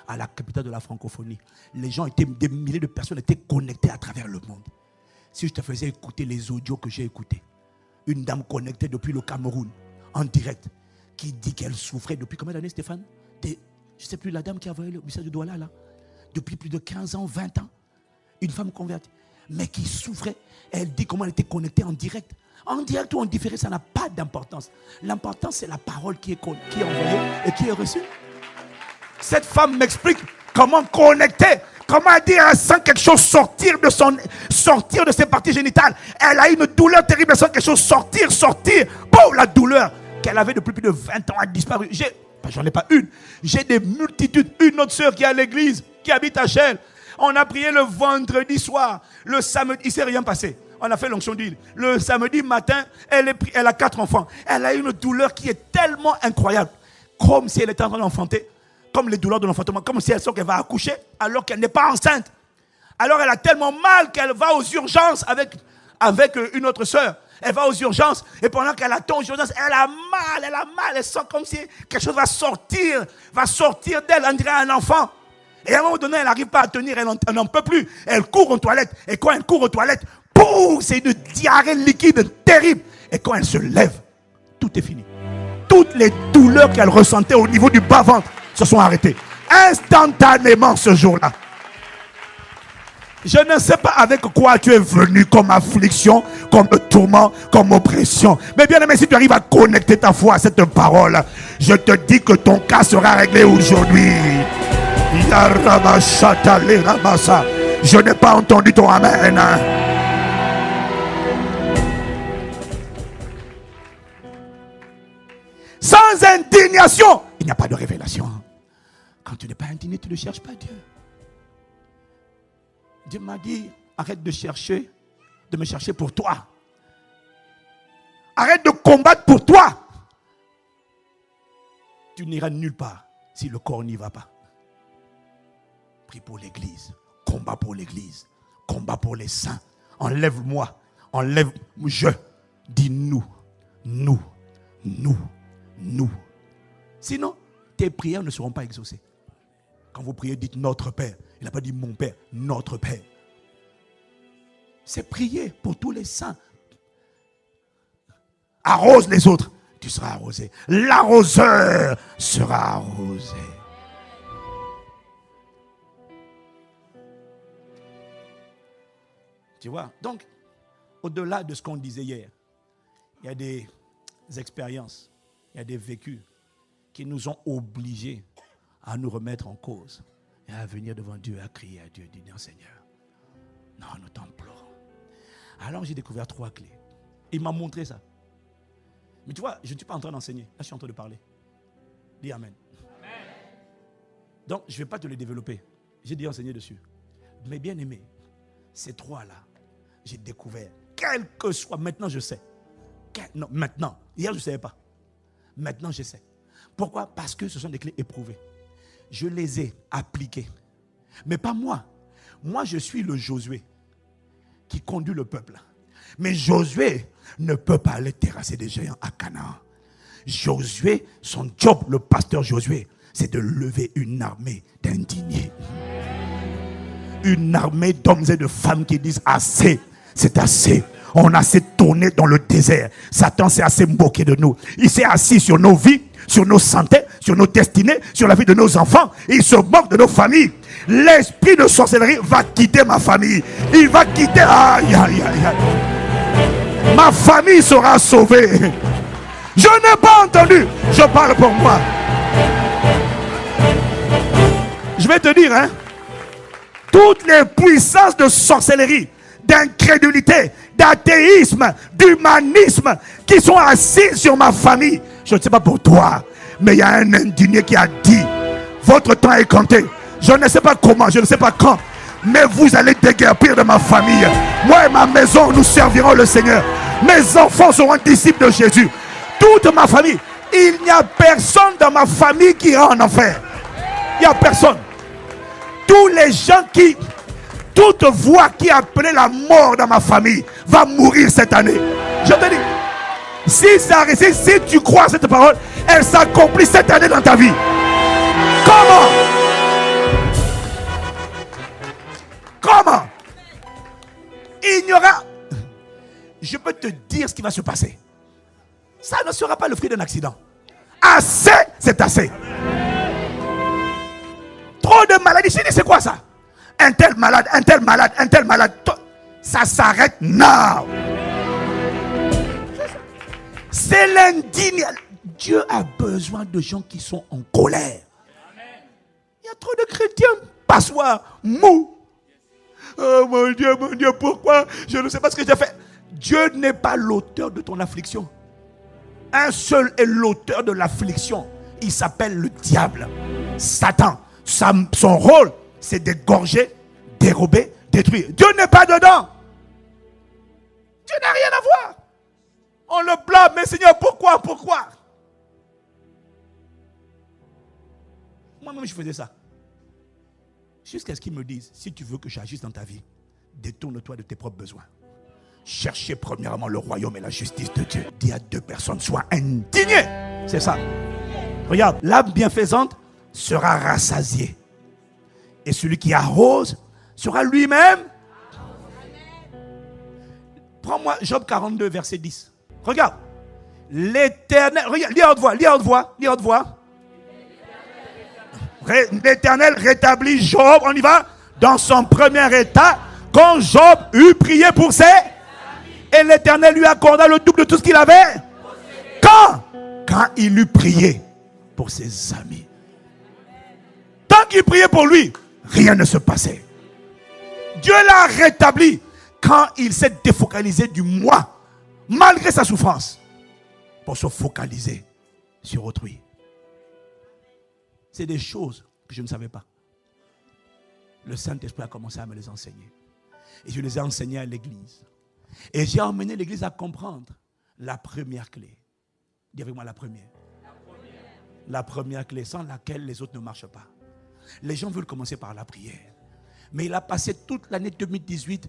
à la capitale de la francophonie, les gens étaient, des milliers de personnes étaient connectées à travers le monde. Si je te faisais écouter les audios que j'ai écoutés, une dame connectée depuis le Cameroun, en direct, qui dit qu'elle souffrait depuis combien d'années, Stéphane? Je ne sais plus, la dame qui a envoyé le message de Douala, là. Depuis plus de 15 ans, 20 ans. Une femme convertie. Mais qui souffrait. Elle dit comment elle était connectée en direct. En direct ou en différé, ça n'a pas d'importance. L'important, c'est la parole qui est envoyée et qui est reçue. Cette femme m'explique comment connecter. Comment dire, elle sent quelque chose sortir de ses parties génitales. Elle a une douleur terrible, elle sent quelque chose sortir. Boum, la douleur qu'elle avait depuis plus de 20 ans a disparu. J'en ai pas une. J'ai des multitudes. Une autre sœur qui est à l'église, qui habite à Chelles. On a prié le vendredi soir. Le samedi, il ne s'est rien passé. On a fait l'onction d'huile. Le samedi matin, elle a 4 enfants. Elle a une douleur qui est tellement incroyable. Comme si elle était en train d'enfanter. Comme les douleurs de l'enfantement, comme si elle sent qu'elle va accoucher alors qu'elle n'est pas enceinte. Alors elle a tellement mal qu'elle va aux urgences avec une autre sœur. Elle va aux urgences et pendant qu'elle attend aux urgences, elle a mal. Elle sent comme si quelque chose va sortir d'elle, on dirait un enfant. Et à un moment donné, elle n'arrive pas à tenir, elle n'en peut plus. Elle court aux toilettes. Et quand elle court aux toilettes, boum, c'est une diarrhée liquide terrible. Et quand elle se lève, tout est fini. Toutes les douleurs qu'elle ressentait au niveau du bas-ventre se sont arrêtés instantanément ce jour-là. Je ne sais pas avec quoi tu es venu comme affliction, comme tourment, comme oppression. Mais bien aimé, si tu arrives à connecter ta foi à cette parole, je te dis que ton cas sera réglé aujourd'hui. Je n'ai pas entendu ton amen. Sans indignation, il n'y a pas de révélation. Quand tu n'es pas indigné, tu ne cherches pas Dieu. Dieu m'a dit, arrête de me chercher pour toi. Arrête de combattre pour toi. Tu n'iras nulle part si le corps n'y va pas. Prie pour l'église. Combat pour l'église. Combat pour les saints. Enlève-moi. Je. Dis nous. Sinon, tes prières ne seront pas exaucées. Quand vous priez, dites notre Père. Il n'a pas dit mon Père, notre Père. C'est prier pour tous les saints. Arrose les autres, tu seras arrosé. L'arroseur sera arrosé. Tu vois, donc, au-delà de ce qu'on disait hier, il y a des expériences, il y a des vécus qui nous ont obligés à nous remettre en cause et à venir devant Dieu, à crier à Dieu, dire Seigneur, non, nous t'implorons. Alors j'ai découvert 3 clés. Il m'a montré ça. Mais tu vois, je ne suis pas en train d'enseigner. Là, je suis en train de parler. Dis Amen. Amen. Donc, je ne vais pas te les développer. J'ai déjà enseigné dessus. Mais bien aimé, ces 3-là, j'ai découvert, quel que soit, maintenant je sais. Non, maintenant. Hier, je ne savais pas. Maintenant, je sais. Pourquoi? Parce que ce sont des clés éprouvées. Je les ai appliquées. Mais pas moi. Moi, je suis le Josué qui conduit le peuple. Mais Josué ne peut pas aller terrasser des géants à Canaan. Josué, son job, le pasteur Josué, c'est de lever une armée d'indignés. Une armée d'hommes et de femmes qui disent assez, c'est assez. On a assez tourné dans le désert. Satan s'est assez moqué de nous. Il s'est assis sur nos vies, sur nos santé, sur nos destinées, sur la vie de nos enfants. Et il se moque de nos familles. L'esprit de sorcellerie va quitter ma famille. Il va quitter. Aïe, aïe, aïe, aïe. Ma famille sera sauvée. Je n'ai pas entendu. Je parle pour moi. Je vais te dire, toutes les puissances de sorcellerie, d'incrédulité, d'athéisme, d'humanisme qui sont assis sur ma famille. Je ne sais pas pour toi, mais il y a un indigné qui a dit, votre temps est compté. Je ne sais pas comment, je ne sais pas quand, mais vous allez déguerpir de ma famille. Moi et ma maison, nous servirons le Seigneur. Mes enfants seront disciples de Jésus. Toute ma famille. Il n'y a personne dans ma famille qui ira en enfer. Il n'y a personne. Tous les gens qui, toute voix qui appelait la mort dans ma famille va mourir cette année. Je te dis, si tu crois à cette parole, elle s'accomplit cette année dans ta vie. Comment? Il n'y aura... Je peux te dire ce qui va se passer. Ça ne sera pas le fruit d'un accident. Assez, c'est assez. Trop de maladies. Je dis, c'est quoi ça? Un tel malade, un tel malade, un tel malade. Ça s'arrête now. C'est l'indigne. Dieu a besoin de gens qui sont en colère. Il y a trop de chrétiens passoires, mous. Oh mon Dieu, pourquoi? Je ne sais pas ce que j'ai fait. Dieu n'est pas l'auteur de ton affliction. Un seul est l'auteur de l'affliction. Il s'appelle le diable, Satan. Son rôle, c'est d'égorger, dérober, détruire. Dieu n'est pas dedans. Dieu n'a rien à voir. On le blâme, mais Seigneur, pourquoi? Moi-même, je faisais ça. Jusqu'à ce qu'ils me disent, si tu veux que j'agisse dans ta vie, détourne-toi de tes propres besoins. Cherchez premièrement le royaume et la justice de Dieu. Dis à 2 personnes, sois indigné. C'est ça. Regarde, l'âme bienfaisante sera rassasiée. Et celui qui arrose sera lui-même. Prends-moi Job 42, verset 10. Regarde. L'Éternel, regarde, lis à haute voix. L'Éternel rétablit Job, on y va, dans son premier état, quand Job eut prié pour ses... Et l'Éternel lui accorda le double de tout ce qu'il avait. Quand il eut prié pour ses amis. Tant qu'il priait pour lui, rien ne se passait. Dieu l'a rétabli quand il s'est défocalisé du moi, malgré sa souffrance, pour se focaliser sur autrui. C'est des choses que je ne savais pas. Le Saint-Esprit a commencé à me les enseigner. Et je les ai enseignées à l'église. Et j'ai emmené l'église à comprendre la première clé. Dis avec moi la première. La première clé sans laquelle les autres ne marchent pas. Les gens veulent commencer par la prière. Mais il a passé toute l'année 2018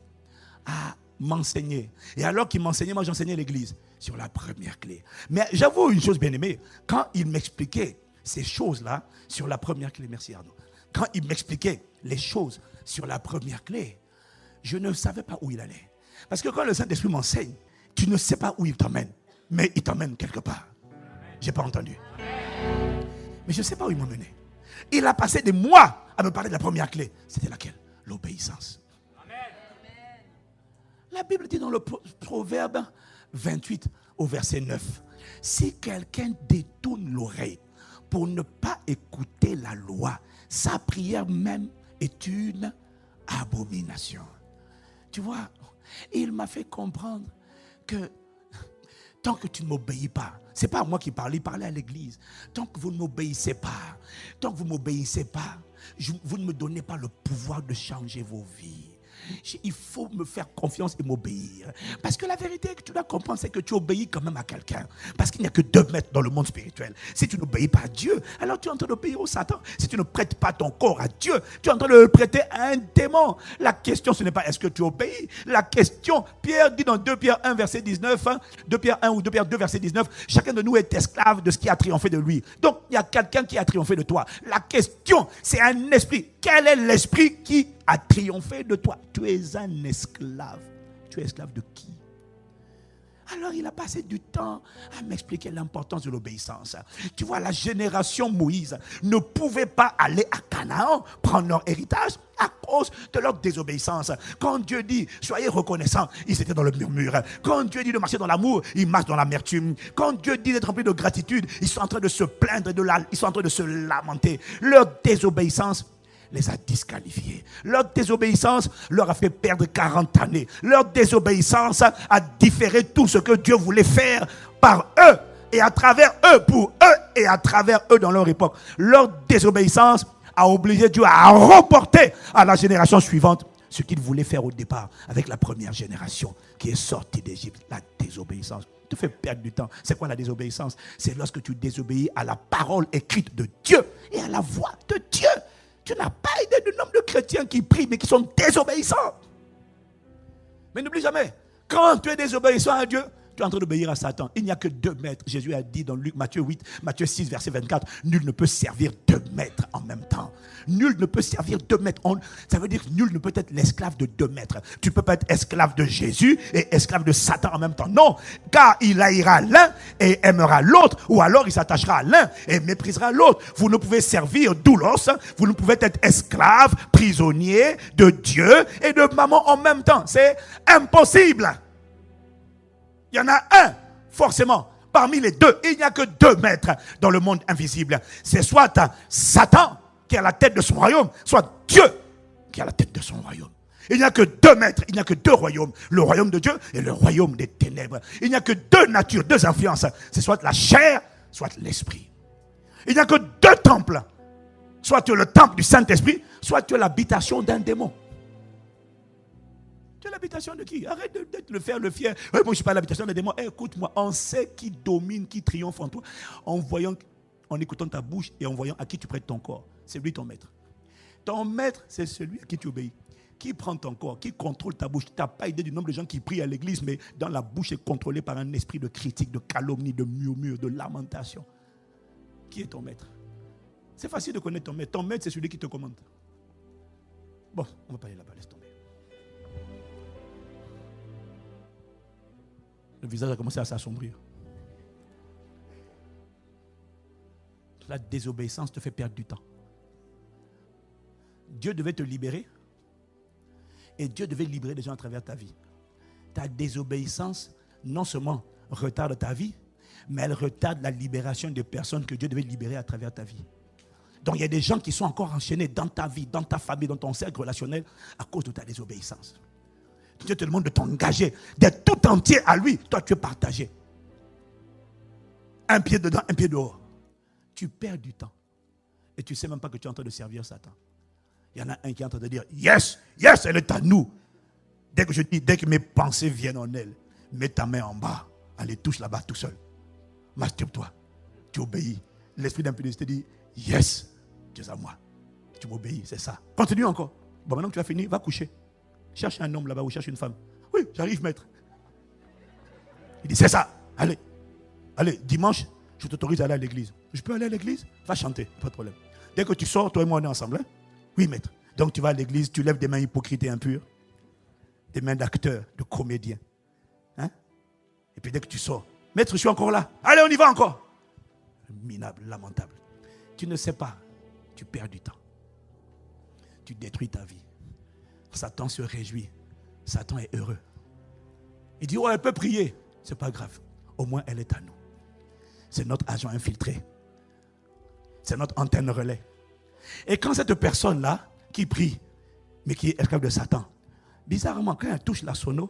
à m'enseigner. Et alors qu'il m'enseignait, moi j'enseignais l'église sur la première clé. Mais j'avoue une chose bien aimée, quand il m'expliquait ces choses-là sur la première clé, merci Arnaud, quand il m'expliquait les choses sur la première clé, je ne savais pas où il allait. Parce que quand le Saint-Esprit m'enseigne, tu ne sais pas où il t'emmène, mais il t'emmène quelque part. Je n'ai pas entendu. Mais je ne sais pas où il m'a mené. Il a passé des mois à me parler de la première clé. C'était laquelle? L'obéissance. La Bible dit dans le Proverbe 28 au verset 9, si quelqu'un détourne l'oreille pour ne pas écouter la loi, sa prière même est une abomination. Tu vois, il m'a fait comprendre que tant que tu ne m'obéis pas, ce n'est pas à moi qui parle, il parlait à l'église. Tant que vous ne m'obéissez pas, vous ne me donnez pas le pouvoir de changer vos vies. Il faut me faire confiance et m'obéir. Parce que la vérité que tu dois comprendre, c'est que tu obéis quand même à quelqu'un. Parce qu'il n'y a que 2 mètres dans le monde spirituel. Si tu n'obéis pas à Dieu, alors tu es en train d'obéir au Satan. Si tu ne prêtes pas ton corps à Dieu, tu es en train de le prêter à un démon. La question, ce n'est pas est-ce que tu obéis. La question, Pierre dit dans 2 Pierre 1 verset 19, 2 Pierre 1 ou 2 Pierre 2 verset 19, chacun de nous est esclave de ce qui a triomphé de lui. Donc, il y a quelqu'un qui a triomphé de toi. La question, c'est un esprit. Quel est l'esprit qui a triomphé de toi? Tu es un esclave. Tu es esclave de qui? Alors il a passé du temps à m'expliquer l'importance de l'obéissance. Tu vois, la génération Moïse ne pouvait pas aller à Canaan prendre leur héritage à cause de leur désobéissance. Quand Dieu dit soyez reconnaissants, ils étaient dans le murmure. Quand Dieu dit de marcher dans l'amour, ils marchent dans l'amertume. Quand Dieu dit d'être rempli de gratitude, ils sont en train de se plaindre, ils sont en train de se lamenter. Leur désobéissance les a disqualifiés. Leur désobéissance leur a fait perdre 40 années. Leur désobéissance a différé tout ce que Dieu voulait faire par eux et à travers eux, pour eux et à travers eux dans leur époque. Leur désobéissance a obligé Dieu à reporter à la génération suivante ce qu'il voulait faire au départ avec la première génération qui est sortie d'Égypte. La désobéissance te fait perdre du temps. C'est quoi la désobéissance? C'est lorsque tu désobéis à la parole écrite de Dieu et à la voix de Dieu. Tu n'as pas idée du nombre de chrétiens qui prient mais qui sont désobéissants. Mais n'oublie jamais, quand tu es désobéissant à Dieu, tu es en train d'obéir à Satan. Il n'y a que 2 maîtres. Jésus a dit dans Matthieu 8, Matthieu 6, verset 24, nul ne peut servir 2 maîtres en même temps. Nul ne peut servir 2 maîtres. Ça veut dire que nul ne peut être l'esclave de 2 maîtres. Tu ne peux pas être esclave de Jésus et esclave de Satan en même temps. Non, car il haïra l'un et aimera l'autre, ou alors il s'attachera à l'un et méprisera l'autre. Vous ne pouvez servir doulos, vous ne pouvez être esclave, prisonnier de Dieu et de maman en même temps. C'est impossible. Il y en a un, forcément, parmi les 2. Il n'y a que 2 maîtres dans le monde invisible. C'est soit Satan qui est à la tête de son royaume, soit Dieu qui est à la tête de son royaume. Il n'y a que 2 maîtres, il n'y a que 2 royaumes. Le royaume de Dieu et le royaume des ténèbres. Il n'y a que 2 natures, 2 influences. C'est soit la chair, soit l'esprit. Il n'y a que 2 temples. Soit tu es le temple du Saint-Esprit, soit tu es l'habitation d'un démon. Tu es l'habitation de qui? Arrête de faire le fier. Moi, je ne suis pas l'habitation des démons. Écoute-moi, on sait qui domine, qui triomphe en toi en écoutant ta bouche et en voyant à qui tu prêtes ton corps. C'est lui ton maître. Ton maître, c'est celui à qui tu obéis. Qui prend ton corps, qui contrôle ta bouche. Tu n'as pas idée du nombre de gens qui prient à l'église, mais dans la bouche est contrôlée par un esprit de critique, de calomnie, de murmure, de lamentation. Qui est ton maître? C'est facile de connaître ton maître. Ton maître, c'est celui qui te commande. Bon, on ne va pas aller là-bas, laisse tomber. Le visage a commencé à s'assombrir. La désobéissance te fait perdre du temps. Dieu devait te libérer. Et Dieu devait libérer les gens à travers ta vie. Ta désobéissance, non seulement retarde ta vie, mais elle retarde la libération des personnes que Dieu devait libérer à travers ta vie. Donc il y a des gens qui sont encore enchaînés dans ta vie, dans ta famille, dans ton cercle relationnel à cause de ta désobéissance. Dieu te demande de t'engager, d'être tout entier à lui. Toi, tu es partagé. Un pied dedans, un pied dehors. Tu perds du temps. Et tu ne sais même pas que tu es en train de servir Satan. Il y en a un qui est en train de dire, yes, yes, elle est à nous. Dès que mes pensées viennent en elle, mets ta main en bas. Allez, touche là-bas tout seul. Masturbe-toi. Tu obéis. L'esprit d'impudicité dit, yes, tu es à moi. Tu m'obéis, c'est ça. Continue encore. Bon, maintenant que tu as fini, va coucher. Cherche un homme là-bas ou cherche une femme. Oui, j'arrive, maître. Il dit, c'est ça. Allez. Allez, dimanche, je t'autorise à aller à l'église. Je peux aller à l'église? Va chanter, pas de problème. Dès que tu sors, toi et moi, on est ensemble. Hein? Oui, maître. Donc tu vas à l'église, tu lèves des mains hypocrites et impures. Des mains d'acteurs, de comédiens. Hein? Et puis dès que tu sors, maître, je suis encore là. Allez, on y va encore. Minable, lamentable. Tu ne sais pas, tu perds du temps. Tu détruis ta vie. Satan se réjouit. Satan est heureux. Il dit, oh, elle peut prier. C'est pas grave. Au moins, elle est à nous. C'est notre agent infiltré. C'est notre antenne relais. Et quand cette personne-là, qui prie, mais qui est esclave de Satan, bizarrement, quand elle touche la sono,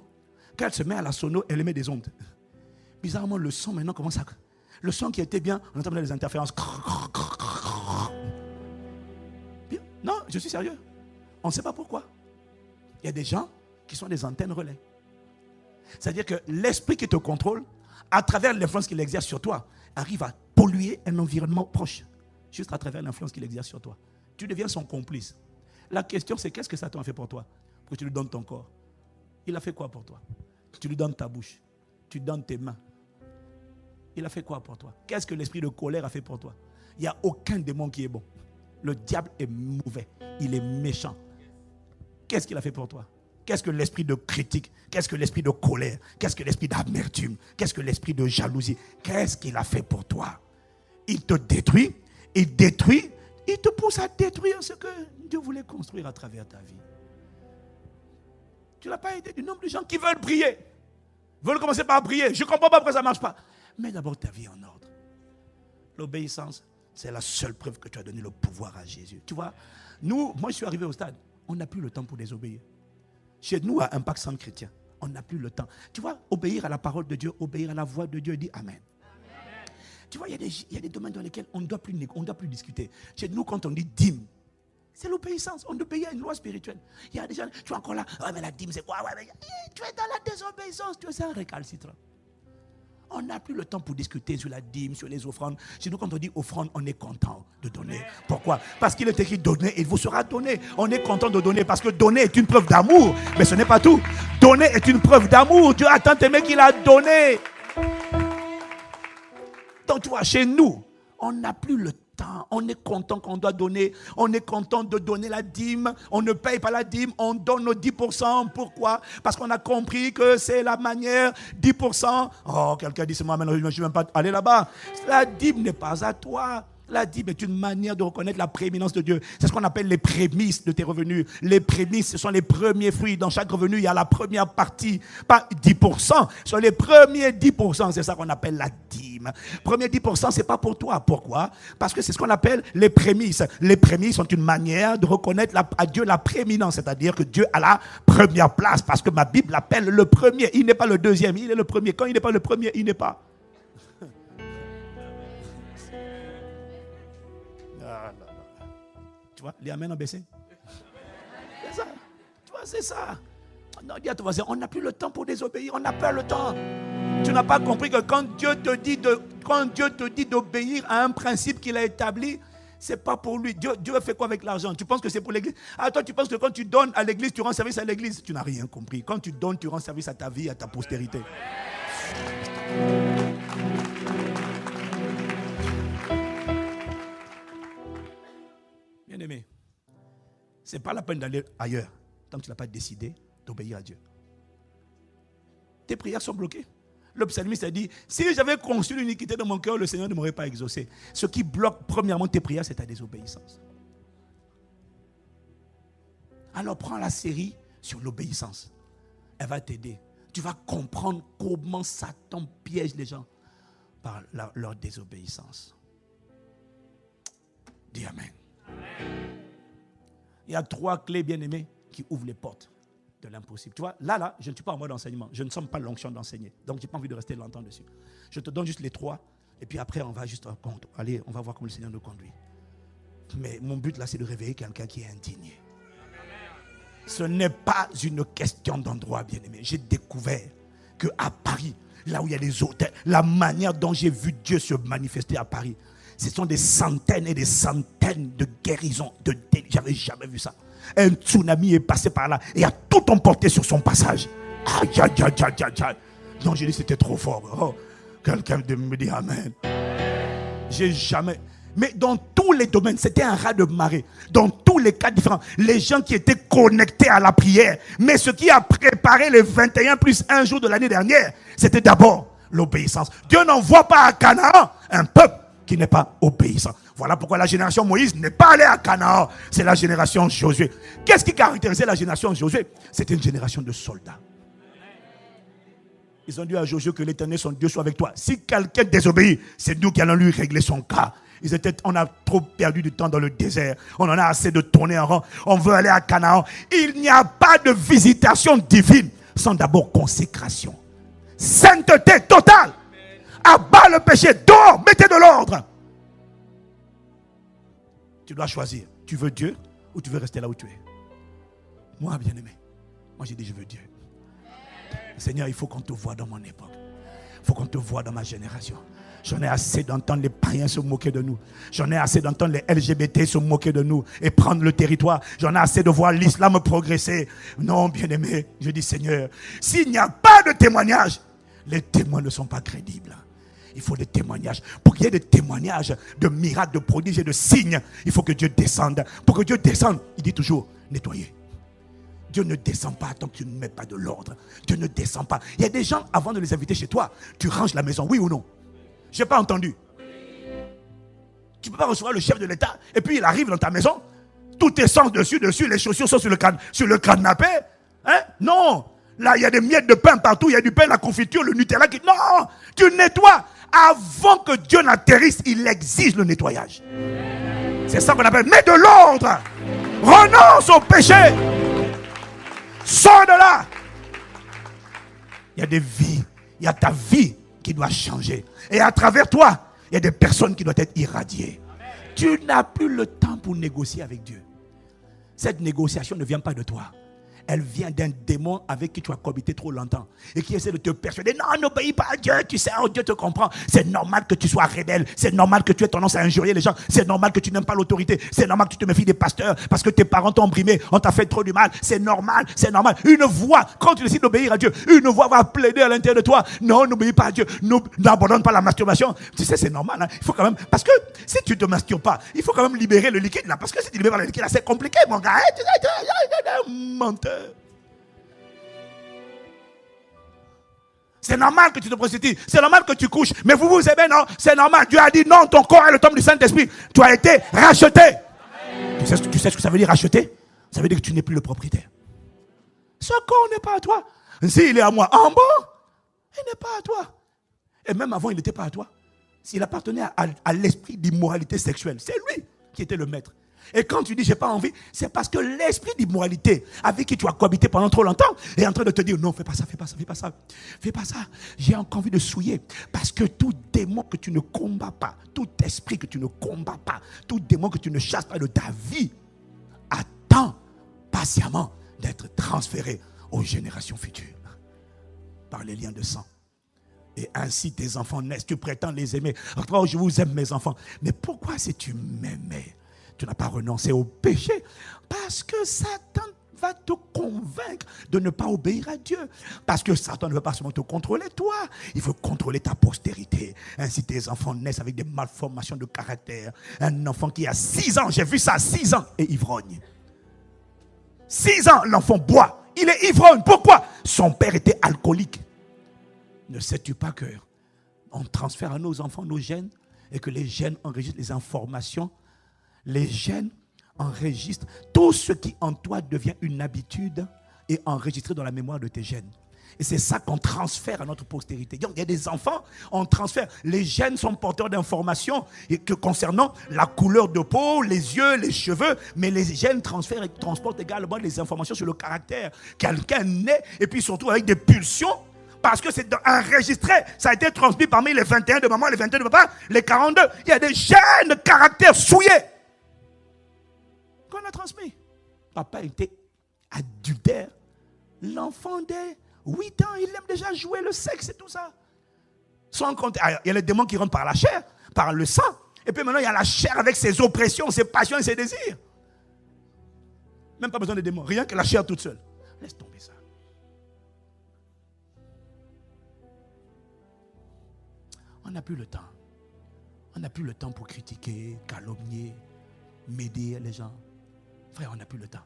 quand elle se met à la sono, elle émet des ondes. Bizarrement, le son maintenant commence à... Le son qui était bien, on entend les interférences. Non, je suis sérieux. On ne sait pas pourquoi. Il y a des gens qui sont des antennes relais. C'est-à-dire que l'esprit qui te contrôle, à travers l'influence qu'il exerce sur toi, arrive à polluer un environnement proche. Juste à travers l'influence qu'il exerce sur toi. Tu deviens son complice. La question, c'est qu'est-ce que Satan a fait pour toi? Pour que tu lui donnes ton corps. Il a fait quoi pour toi? Tu lui donnes ta bouche. Tu lui donnes tes mains. Il a fait quoi pour toi? Qu'est-ce que l'esprit de colère a fait pour toi? Il n'y a aucun démon qui est bon. Le diable est mauvais. Il est méchant. Qu'est-ce qu'il a fait pour toi? Qu'est-ce que l'esprit de critique? Qu'est-ce que l'esprit de colère? Qu'est-ce que l'esprit d'amertume? Qu'est-ce que l'esprit de jalousie? Qu'est-ce qu'il a fait pour toi? Il te détruit. Il détruit. Il te pousse à détruire ce que Dieu voulait construire à travers ta vie. Tu n'as pas aidé du nombre de gens qui veulent prier. Veulent commencer par prier. Je ne comprends pas pourquoi ça ne marche pas. Mets d'abord ta vie en ordre. L'obéissance, c'est la seule preuve que tu as donné le pouvoir à Jésus. Tu vois, moi je suis arrivé au stade, on n'a plus le temps pour désobéir. Chez nous, à Impact Centre Chrétien, on n'a plus le temps. Tu vois, obéir à la parole de Dieu, obéir à la voix de Dieu, dit Amen. Tu vois, il y a des domaines dans lesquels on ne doit plus discuter. Chez nous, quand on dit dîme, c'est l'obéissance. On obéit à une loi spirituelle. Il y a des gens, tu es encore là, oh, mais la dîme, c'est quoi? Ouais, mais, tu es dans la désobéissance, tu es un récalcitrant. On n'a plus le temps pour discuter sur la dîme, sur les offrandes. Chez nous, quand on dit offrande, on est content de donner. Pourquoi? Parce qu'il est écrit donner, il vous sera donné. On est content de donner parce que donner est une preuve d'amour. Mais ce n'est pas tout. Donner est une preuve d'amour. Dieu a tant aimé qu'il a donné. Donc tu vois, chez nous, on n'a plus le temps. On est content qu'on doit donner. On est content de donner la dîme. On ne paye pas la dîme. On donne nos 10%. Pourquoi? Parce qu'on a compris que c'est la manière 10%. Oh, quelqu'un dit, c'est moi, maintenant je ne suis même pas allé là-bas. La dîme n'est pas à toi. La dîme est une manière de reconnaître la prééminence de Dieu. C'est ce qu'on appelle les prémices de tes revenus. Les prémices, ce sont les premiers fruits. Dans chaque revenu, il y a la première partie, pas 10%. Ce sont les premiers 10%. C'est ça qu'on appelle la dîme. Premier 10%, ce n'est pas pour toi. Pourquoi? Parce que c'est ce qu'on appelle les prémices. Les prémices sont une manière de reconnaître à Dieu la prééminence. C'est-à-dire que Dieu a la première place. Parce que ma Bible l'appelle le premier. Il n'est pas le deuxième, il est le premier. Quand il n'est pas le premier, il n'est pas. Tu vois, les amens ont baissé. C'est ça. Tu vois, c'est ça. Non, dis à ton voisin, on n'a plus le temps pour désobéir. On n'a pas le temps. Tu n'as pas compris que quand Dieu te dit d'obéir à un principe qu'il a établi, c'est pas pour lui. Dieu fait quoi avec l'argent? Tu penses que c'est pour l'église? Ah, toi, tu penses que quand tu donnes à l'église, tu rends service à l'église? Tu n'as rien compris. Quand tu donnes, tu rends service à ta vie, à ta postérité. Bien-aimé, ce n'est pas la peine d'aller ailleurs tant que tu n'as pas décidé d'obéir à Dieu. Tes prières sont bloquées. Le psalmiste a dit, si j'avais conçu l'iniquité dans mon cœur, le Seigneur ne m'aurait pas exaucé. Ce qui bloque premièrement tes prières, c'est ta désobéissance. Alors prends la série sur l'obéissance. Elle va t'aider. Tu vas comprendre comment Satan piège les gens par leur désobéissance. Dis Amen. Il y a 3 clés, bien-aimées, qui ouvrent les portes de l'impossible. Tu vois, là, je ne suis pas en mode enseignement. Je ne sens pas l'onction d'enseigner. Donc, je n'ai pas envie de rester longtemps dessus. Je te donne juste les 3. Et puis après, on va juste en compte. Allez, on va voir comment le Seigneur nous conduit. Mais mon but là, c'est de réveiller quelqu'un qui est indigné. Ce n'est pas une question d'endroit, bien-aimé. J'ai découvert qu'à Paris, là où il y a les hôtels, la manière dont j'ai vu Dieu se manifester à Paris, Ce sont des centaines et des centaines de guérisons, de délits. J'avais jamais vu ça. Un tsunami est passé par là et a tout emporté sur son passage. Aïe, aïe, aïe, aïe, aïe, aïe. Non, j'ai dit c'était trop fort. Oh, quelqu'un me dit amen. J'ai jamais... Mais dans tous les domaines, c'était un raz de marée. Dans tous les cas différents, les gens qui étaient connectés à la prière. Mais ce qui a préparé les 21 plus 1 jour de l'année dernière, c'était d'abord l'obéissance. Dieu n'envoie pas à Canaan un peuple qui n'est pas obéissant. Voilà pourquoi la génération Moïse n'est pas allée à Canaan. C'est la génération Josué. Qu'est-ce qui caractérisait la génération Josué? C'était une génération de soldats. Ils ont dit à Josué que l'Éternel, son Dieu, soit avec toi. Si quelqu'un désobéit, c'est nous qui allons lui régler son cas. On a trop perdu du temps dans le désert. On en a assez de tourner en rond. On veut aller à Canaan. Il n'y a pas de visitation divine sans d'abord consécration. Sainteté totale. Abat le péché. Dors. Mettez de l'ordre. Tu dois choisir. Tu veux Dieu ou tu veux rester là où tu es? Moi, bien aimé. Moi, j'ai dit je veux Dieu. Seigneur, il faut qu'on te voie dans mon époque. Il faut qu'on te voie dans ma génération. J'en ai assez d'entendre les païens se moquer de nous. J'en ai assez d'entendre les LGBT se moquer de nous et prendre le territoire. J'en ai assez de voir l'islam progresser. Non, bien-aimé, je dis Seigneur, s'il n'y a pas de témoignage, les témoins ne sont pas crédibles. Il faut des témoignages. Pour qu'il y ait des témoignages de miracles, de prodiges et de signes, il faut que Dieu descende. Pour que Dieu descende, il dit toujours, nettoyer. Dieu ne descend pas tant que tu ne mets pas de l'ordre. Dieu ne descend pas. Il y a des gens, avant de les inviter chez toi, tu ranges la maison, oui ou non? Je n'ai pas entendu. Tu ne peux pas recevoir le chef de l'État et puis il arrive dans ta maison, tout est sang dessus, les chaussures sont sur le canapé. Hein? Non. Là, il y a des miettes de pain partout, il y a du pain, la confiture, le Nutella. Non, tu nettoies. Avant que Dieu n'atterrisse, il exige le nettoyage. C'est ça qu'on appelle, mets de l'ordre. Renonce au péché. Sors de là. Il y a des vies, il y a ta vie qui doit changer. Et à travers toi, il y a des personnes qui doivent être irradiées. Amen. Tu n'as plus le temps pour négocier avec Dieu. Cette négociation ne vient pas de toi. Elle vient d'un démon avec qui tu as cohabité trop longtemps et qui essaie de te persuader, non, n'obéis pas à Dieu, tu sais, oh, Dieu te comprend. C'est normal que tu sois rebelle, c'est normal que tu aies tendance à injurier les gens, c'est normal que tu n'aimes pas l'autorité, c'est normal que tu te méfies des pasteurs parce que tes parents t'ont brimé, on t'a fait trop du mal, c'est normal, c'est normal. Une voix, quand tu décides d'obéir à Dieu, une voix va plaider à l'intérieur de toi, non, n'obéis pas à Dieu, n'abandonne pas la masturbation. Tu sais, c'est normal, hein? Il faut quand même, parce que si tu ne te masturbes pas, il faut quand même libérer le liquide là, parce que si tu libères le liquide là, c'est compliqué, mon gars. Menteur. C'est normal que tu te prostitues, c'est normal que tu couches, mais vous vous aimez, non? C'est normal. Dieu a dit non, ton corps est le temple du Saint-Esprit. Tu as été racheté. Tu sais ce que ça veut dire racheter? Ça veut dire que tu n'es plus le propriétaire. Ce corps n'est pas à toi. S'il est à moi en bas, il n'est pas à toi. Et même avant, il n'était pas à toi. S'il appartenait à l'esprit d'immoralité sexuelle, c'est lui qui était le maître. Et quand tu dis j'ai pas envie, c'est parce que l'esprit d'immoralité avec qui tu as cohabité pendant trop longtemps est en train de te dire non, fais pas ça, fais pas ça, fais pas ça, fais pas ça. J'ai encore envie de souiller parce que tout démon que tu ne combats pas, tout esprit que tu ne combats pas, tout démon que tu ne chasses pas de ta vie attend patiemment d'être transféré aux générations futures par les liens de sang. Et ainsi tes enfants naissent, tu prétends les aimer. Oh, je vous aime mes enfants. Mais pourquoi si tu m'aimais, tu n'as pas renoncé au péché? Parce que Satan va te convaincre de ne pas obéir à Dieu. Parce que Satan ne veut pas seulement te contrôler toi, il veut contrôler ta postérité. Ainsi tes enfants naissent avec des malformations de caractère. Un enfant qui a 6 ans, j'ai vu ça, 6 ans, et ivrogne. 6 ans, l'enfant boit. Il est ivrogne. Pourquoi? Son père était alcoolique. Ne sais-tu pas que on transfère à nos enfants nos gènes et que les gènes enregistrent les informations? Les gènes enregistrent tout ce qui en toi devient une habitude et enregistré dans la mémoire de tes gènes. Et c'est ça qu'on transfère à notre postérité. Donc, il y a des enfants, on transfère. Les gènes sont porteurs d'informations concernant la couleur de peau, les yeux, les cheveux, mais les gènes transportent également les informations sur le caractère. Quelqu'un naît et puis surtout avec des pulsions. Parce que c'est enregistré, ça a été transmis parmi les 21 de maman, les 22 de papa, les 42. Il y a des gènes de caractère souillés qu'on a transmis. Papa était adultère. L'enfant dès 8 ans, il aime déjà jouer le sexe et tout ça. Sans compter, il y a les démons qui rentrent par la chair, par le sang. Et puis maintenant, il y a la chair avec ses oppressions, ses passions et ses désirs. Même pas besoin de démons. Rien que la chair toute seule. Laisse tomber ça. On n'a plus le temps. On n'a plus le temps pour critiquer, calomnier, m'aider les gens. Frère, on n'a plus le temps.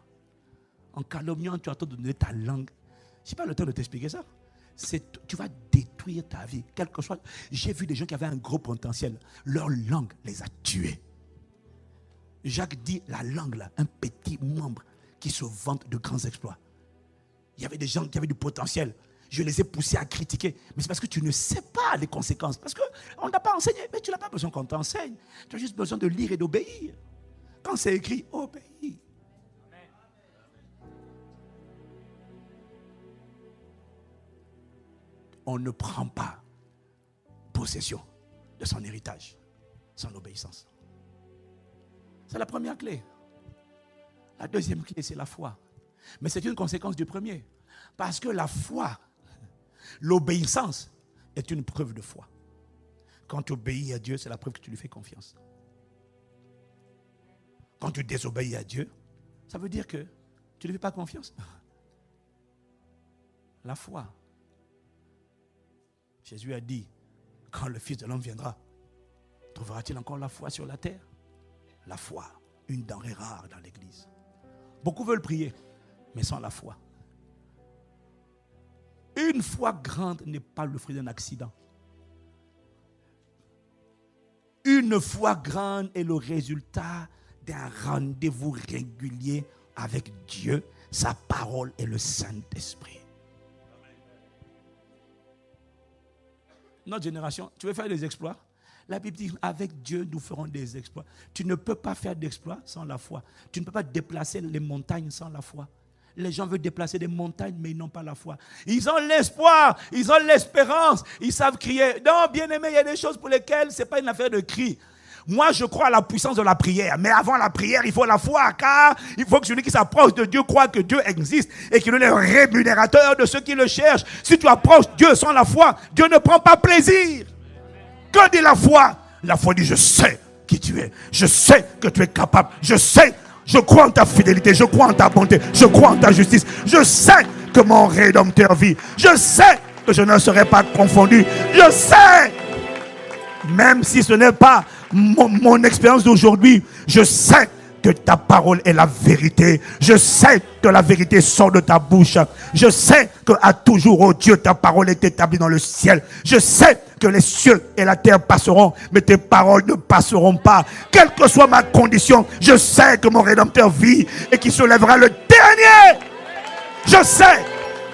En calomniant, tu as le temps de donner ta langue. Je n'ai pas le temps de t'expliquer ça. Tu vas détruire ta vie. Quel que soit. J'ai vu des gens qui avaient un gros potentiel. Leur langue les a tués. Jacques dit, la langue, là, un petit membre qui se vante de grands exploits. Il y avait des gens qui avaient du potentiel. Je les ai poussés à critiquer. Mais c'est parce que tu ne sais pas les conséquences. Parce qu'on ne t'a pas enseigné. Mais tu n'as pas besoin qu'on t'enseigne. Tu as juste besoin de lire et d'obéir. Quand c'est écrit, obéis. On ne prend pas possession de son héritage sans l'obéissance. C'est la première clé. La deuxième clé, c'est la foi. Mais c'est une conséquence du premier. Parce que la foi, l'obéissance est une preuve de foi. Quand tu obéis à Dieu, c'est la preuve que tu lui fais confiance. Quand tu désobéis à Dieu, ça veut dire que tu ne lui fais pas confiance. La foi. Jésus a dit, quand le Fils de l'homme viendra, trouvera-t-il encore la foi sur la terre? La foi, une denrée rare dans l'église. Beaucoup veulent prier, mais sans la foi. Une foi grande n'est pas le fruit d'un accident. Une foi grande est le résultat d'un rendez-vous régulier avec Dieu, sa parole et le Saint-Esprit. Notre génération, tu veux faire des exploits? La Bible dit, avec Dieu, nous ferons des exploits. Tu ne peux pas faire d'exploits sans la foi. Tu ne peux pas déplacer les montagnes sans la foi. Les gens veulent déplacer des montagnes, mais ils n'ont pas la foi. Ils ont l'espoir, ils ont l'espérance, ils savent crier. Non, bien aimé, il y a des choses pour lesquelles ce n'est pas une affaire de cri. Moi, je crois à la puissance de la prière. Mais avant la prière, il faut la foi, car il faut que celui qui s'approche de Dieu croit que Dieu existe et qu'il est le rémunérateur de ceux qui le cherchent. Si tu approches Dieu sans la foi, Dieu ne prend pas plaisir. Que dit la foi? La foi dit, je sais qui tu es. Je sais que tu es capable. Je sais, je crois en ta fidélité. Je crois en ta bonté. Je crois en ta justice. Je sais que mon Rédempteur vit. Je sais que je ne serai pas confondu. Je sais, même si ce n'est pas mon expérience d'aujourd'hui, je sais que ta parole est la vérité. Je sais que la vérité sort de ta bouche. Je sais que à toujours, oh Dieu, ta parole est établie dans le ciel. Je sais que les cieux et la terre passeront, mais tes paroles ne passeront pas. Quelle que soit ma condition, je sais que mon Rédempteur vit et qu'il se lèvera le dernier. Je sais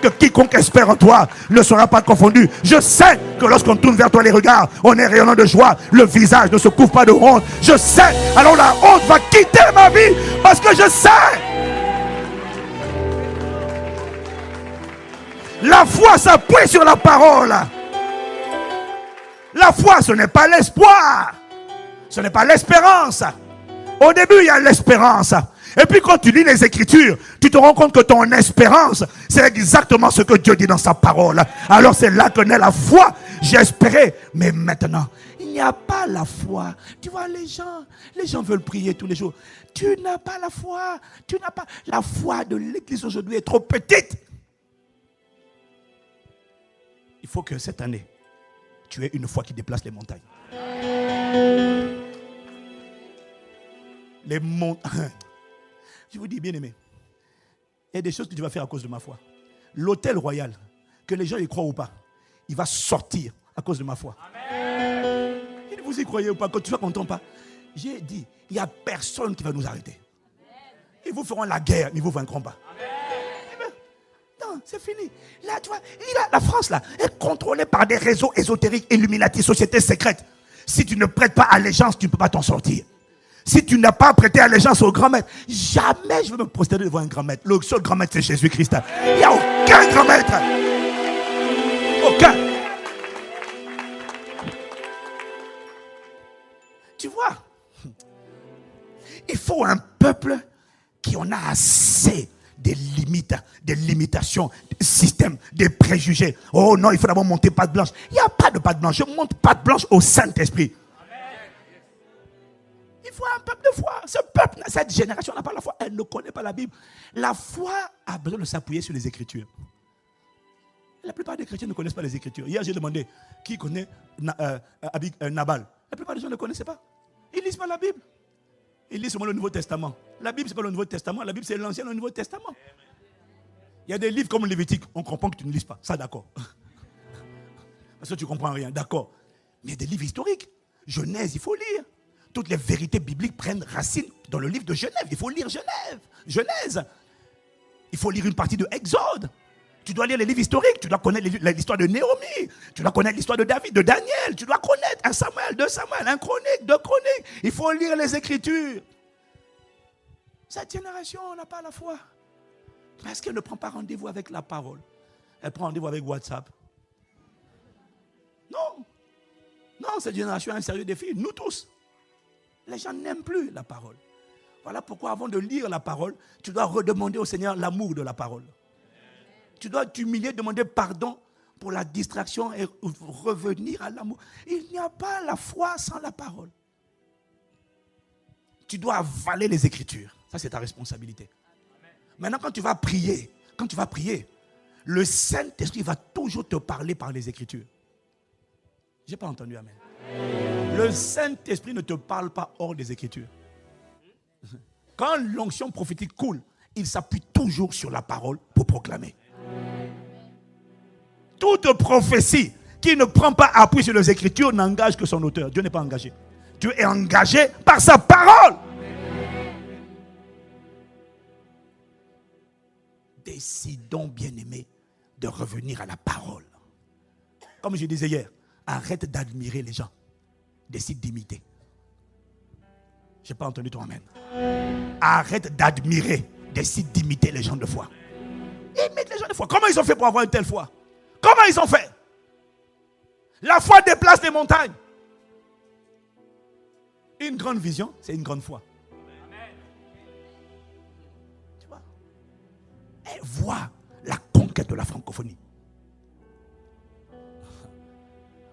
que quiconque espère en toi ne sera pas confondu. Je sais que lorsqu'on tourne vers toi les regards, on est rayonnant de joie. Le visage ne se couvre pas de honte. Je sais, alors la honte va quitter ma vie parce que je sais. La foi s'appuie sur la parole. La foi, ce n'est pas l'espoir. Ce n'est pas l'espérance. Au début, il y a l'espérance. Et puis quand tu lis les Écritures, tu te rends compte que ton espérance, c'est exactement ce que Dieu dit dans sa parole. Alors c'est là que naît la foi. J'ai espéré, mais maintenant, il n'y a pas la foi. Tu vois, les gens veulent prier tous les jours. Tu n'as pas la foi. Tu n'as pas la foi de l'Église aujourd'hui est trop petite. Il faut que cette année, tu aies une foi qui déplace les montagnes. Les montagnes. Je vous dis, bien aimé, il y a des choses que tu vas faire à cause de ma foi. L'hôtel royal, que les gens y croient ou pas, il va sortir à cause de ma foi. Amen. Et vous y croyez ou pas, quand tu sois content ou pas, j'ai dit, il n'y a personne qui va nous arrêter. Ils vous feront la guerre, mais ils ne vous vaincront pas. Amen. Non, c'est fini. Là, tu vois, la France là, est contrôlée par des réseaux ésotériques, illuminatis, sociétés secrètes. Si tu ne prêtes pas allégeance, tu ne peux pas t'en sortir. Si tu n'as pas prêté allégeance au grand maître, jamais je vais me prosterner devant un grand maître. Le seul grand maître, c'est Jésus-Christ. Il n'y a aucun grand maître. Aucun. Tu vois, il faut un peuple qui en a assez des limites, des limitations, des systèmes, des préjugés. Oh non, il faut d'abord monter patte blanche. Il n'y a pas de patte blanche. Je monte patte blanche au Saint-Esprit. foi, un peuple de foi. Ce peuple, cette génération n'a pas la foi. Elle ne connaît pas la Bible. La foi a besoin de s'appuyer sur les Écritures. La plupart des chrétiens ne connaissent pas les Écritures. Hier, j'ai demandé qui connaît Nabal. La plupart des gens ne connaissaient pas. Ils ne lisent pas la Bible. Ils lisent seulement le Nouveau Testament. La Bible, ce n'est pas le Nouveau Testament. La Bible, c'est l'Ancien et le Nouveau Testament. Il y a des livres comme Lévitique. On comprend que tu ne lises pas. Ça, d'accord. Parce que tu ne comprends rien. D'accord. Mais il y a des livres historiques. Genèse, il faut lire. Toutes les vérités bibliques prennent racine dans le livre de Genèse. Il faut lire Genèse. Il faut lire une partie de Exode. Tu dois lire les livres historiques. Tu dois connaître l'histoire de Naomi. Tu dois connaître l'histoire de David, de Daniel. Tu dois connaître 1 Samuel, 2 Samuel, 1 Chronique, 2 Chroniques. Il faut lire les Écritures. Cette génération n'a pas la foi. Parce qu'elle ne prend pas rendez-vous avec la parole. Elle prend rendez-vous avec WhatsApp. Non. Non, cette génération a un sérieux défi. Nous tous. Les gens n'aiment plus la parole. Voilà pourquoi avant de lire la parole, tu dois redemander au Seigneur l'amour de la parole. Tu dois t'humilier, demander pardon pour la distraction et revenir à l'amour. Il n'y a pas la foi sans la parole. Tu dois avaler les Écritures. Ça, c'est ta responsabilité. Maintenant, quand tu vas prier, le Saint-Esprit va toujours te parler par les Écritures. Je n'ai pas entendu amen. Le Saint-Esprit ne te parle pas hors des Écritures. Quand l'onction prophétique coule, il s'appuie toujours sur la parole pour proclamer. Toute prophétie qui ne prend pas appui sur les Écritures n'engage que son auteur. Dieu n'est pas engagé. Dieu est engagé par sa parole. Décidons, bien-aimés, de revenir à la parole. Comme je disais hier, arrête d'admirer les gens. Décide d'imiter. Je n'ai pas entendu ton amen. Arrête d'admirer. Décide d'imiter les gens de foi. Imite les gens de foi. Comment ils ont fait pour avoir une telle foi? Comment ils ont fait? La foi déplace les montagnes. Une grande vision, c'est une grande foi. Tu vois? Et vois la conquête de la francophonie.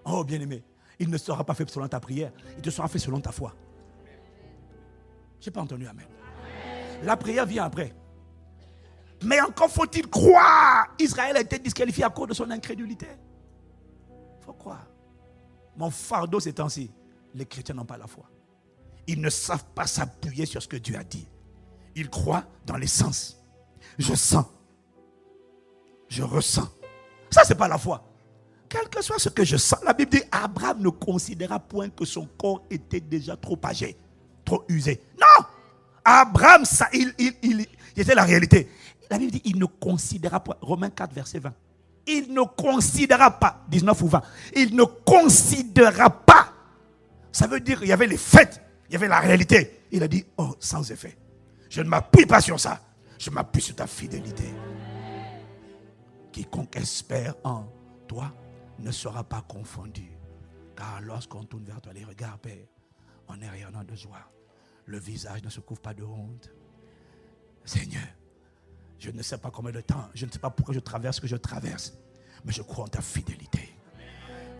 Oh bien-aimé, il ne sera pas fait selon ta prière, il te sera fait selon ta foi. Je n'ai pas entendu amen. La prière vient après. Mais encore faut-il croire. Israël a été disqualifié à cause de son incrédulité. Il faut croire. Mon fardeau ces temps-ci, les chrétiens n'ont pas la foi. Ils ne savent pas s'appuyer sur ce que Dieu a dit. Ils croient dans les sens. Je sens. Je ressens. Ça, ce n'est pas la foi. Quel que soit ce que je sens, la Bible dit Abraham ne considéra point que son corps était déjà trop âgé, trop usé. Non! Abraham, ça, il était la réalité. La Bible dit il ne considéra pas. Romains 4, verset 20. Il ne considéra pas, 19 ou 20. Il ne considéra pas. Ça veut dire qu'il y avait les faits, il y avait la réalité. Il a dit, oh, sans effet. Je ne m'appuie pas sur ça. Je m'appuie sur ta fidélité. Quiconque espère en toi ne sera pas confondu. Car lorsqu'on tourne vers toi les regards, Père, on est rayonnant de joie. Le visage ne se couvre pas de honte. Seigneur, je ne sais pas combien de temps, je ne sais pas pourquoi je traverse ce que je traverse, mais je crois en ta fidélité.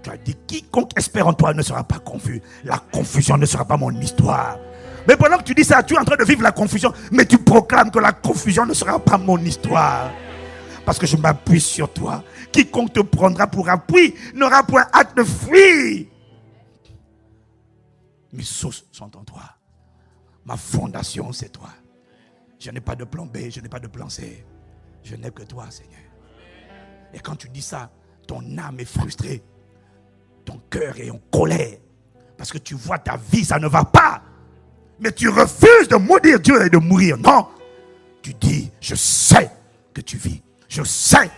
Tu as dit, quiconque espère en toi ne sera pas confus. La confusion ne sera pas mon histoire. Mais pendant que tu dis ça, tu es en train de vivre la confusion, mais tu proclames que la confusion ne sera pas mon histoire. Parce que je m'appuie sur toi. Quiconque te prendra pour appui n'aura point hâte de fuir. Mes sources sont en toi. Ma fondation, c'est toi. Je n'ai pas de plan B, je n'ai pas de plan C. Je n'ai que toi, Seigneur. Et quand tu dis ça, ton âme est frustrée. Ton cœur est en colère. Parce que tu vois ta vie, ça ne va pas. Mais tu refuses de maudire Dieu et de mourir. Non. Tu dis, je sais que tu vis. Je sais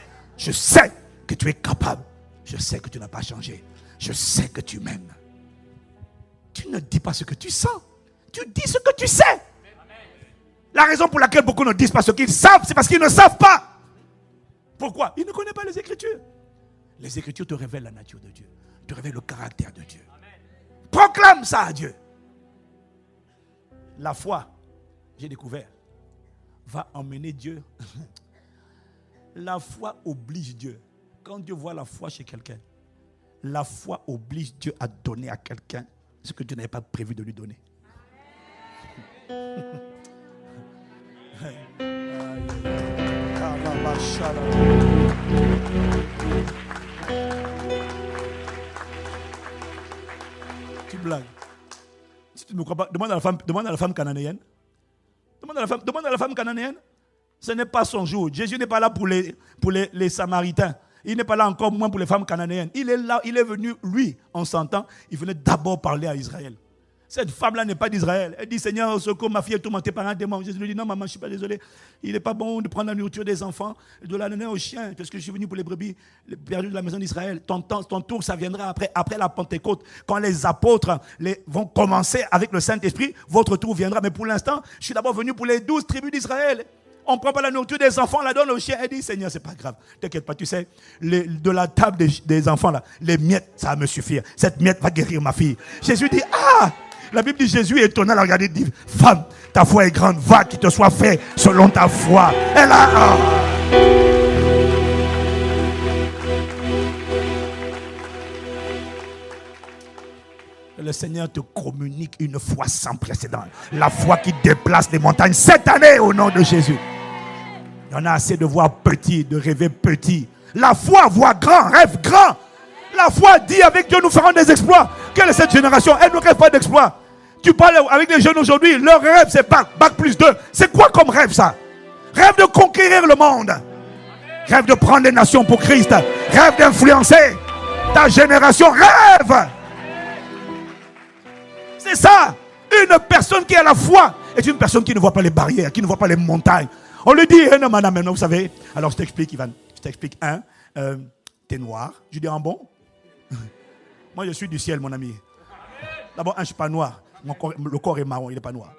que tu es capable. Je sais que tu n'as pas changé. Je sais que tu m'aimes. Tu ne dis pas ce que tu sens. Tu dis ce que tu sais. La raison pour laquelle beaucoup ne disent pas ce qu'ils savent, c'est parce qu'ils ne savent pas. Pourquoi? Ils ne connaissent pas les Écritures. Les Écritures te révèlent la nature de Dieu. Te révèlent le caractère de Dieu. Proclame ça à Dieu. La foi, j'ai découvert, va emmener Dieu. La foi oblige Dieu. Quand Dieu voit la foi chez quelqu'un, la foi oblige Dieu à donner à quelqu'un ce que Dieu n'avait pas prévu de lui donner. Tu blagues. Si tu ne me crois pas, demande à la femme cananéenne. Demande à la femme cananéenne. Ce n'est pas son jour. Jésus n'est pas là pour les Samaritains. Il n'est pas là encore moins pour les femmes cananéennes. Il est là, il est venu, lui, en s'entend, il venait d'abord parler à Israël. Cette femme-là n'est pas d'Israël. Elle dit, Seigneur, au secours, ma fille est tourmentée par un démon. Jésus lui dit, non, maman, je ne suis pas désolé. Il n'est pas bon de prendre la nourriture des enfants, de la donner aux chiens, parce que je suis venu pour les brebis perdues de la maison d'Israël. Ton tour, ça viendra après la Pentecôte. Quand les apôtres vont commencer avec le Saint-Esprit, votre tour viendra. Mais pour l'instant, je suis d'abord venu pour les 12 tribus d'Israël. On ne prend pas la nourriture des enfants, on la donne aux chiens. Elle dit, Seigneur, c'est pas grave. T'inquiète pas, tu sais, de la table des enfants, là, les miettes, ça va me suffire. Cette miette va guérir ma fille. Jésus dit, ah! La Bible dit, Jésus est étonné, la regarder, dit, femme, ta foi est grande, va, qu'il te soit fait selon ta foi. Elle a... Le Seigneur te communique une foi sans précédent. La foi qui déplace les montagnes cette année au nom de Jésus. Il y en a assez de voir petit, de rêver petit. La foi voit grand, rêve grand. La foi dit, avec Dieu nous ferons des exploits. Quelle est cette génération? Elle ne rêve pas d'exploits. Tu parles avec les jeunes aujourd'hui, leur rêve c'est bac plus 2. C'est quoi comme rêve ça? Rêve de conquérir le monde. Rêve de prendre les nations pour Christ. Rêve d'influencer ta génération. Rêve. C'est ça. Une personne qui a la foi est une personne qui ne voit pas les barrières, qui ne voit pas les montagnes. On lui dit, non madame, vous savez. Alors je t'explique Ivan. Je t'explique. T'es noir. Je dis, bon. Moi je suis du ciel mon ami. D'abord, je ne suis pas noir. Le corps est marron, il n'est pas noir.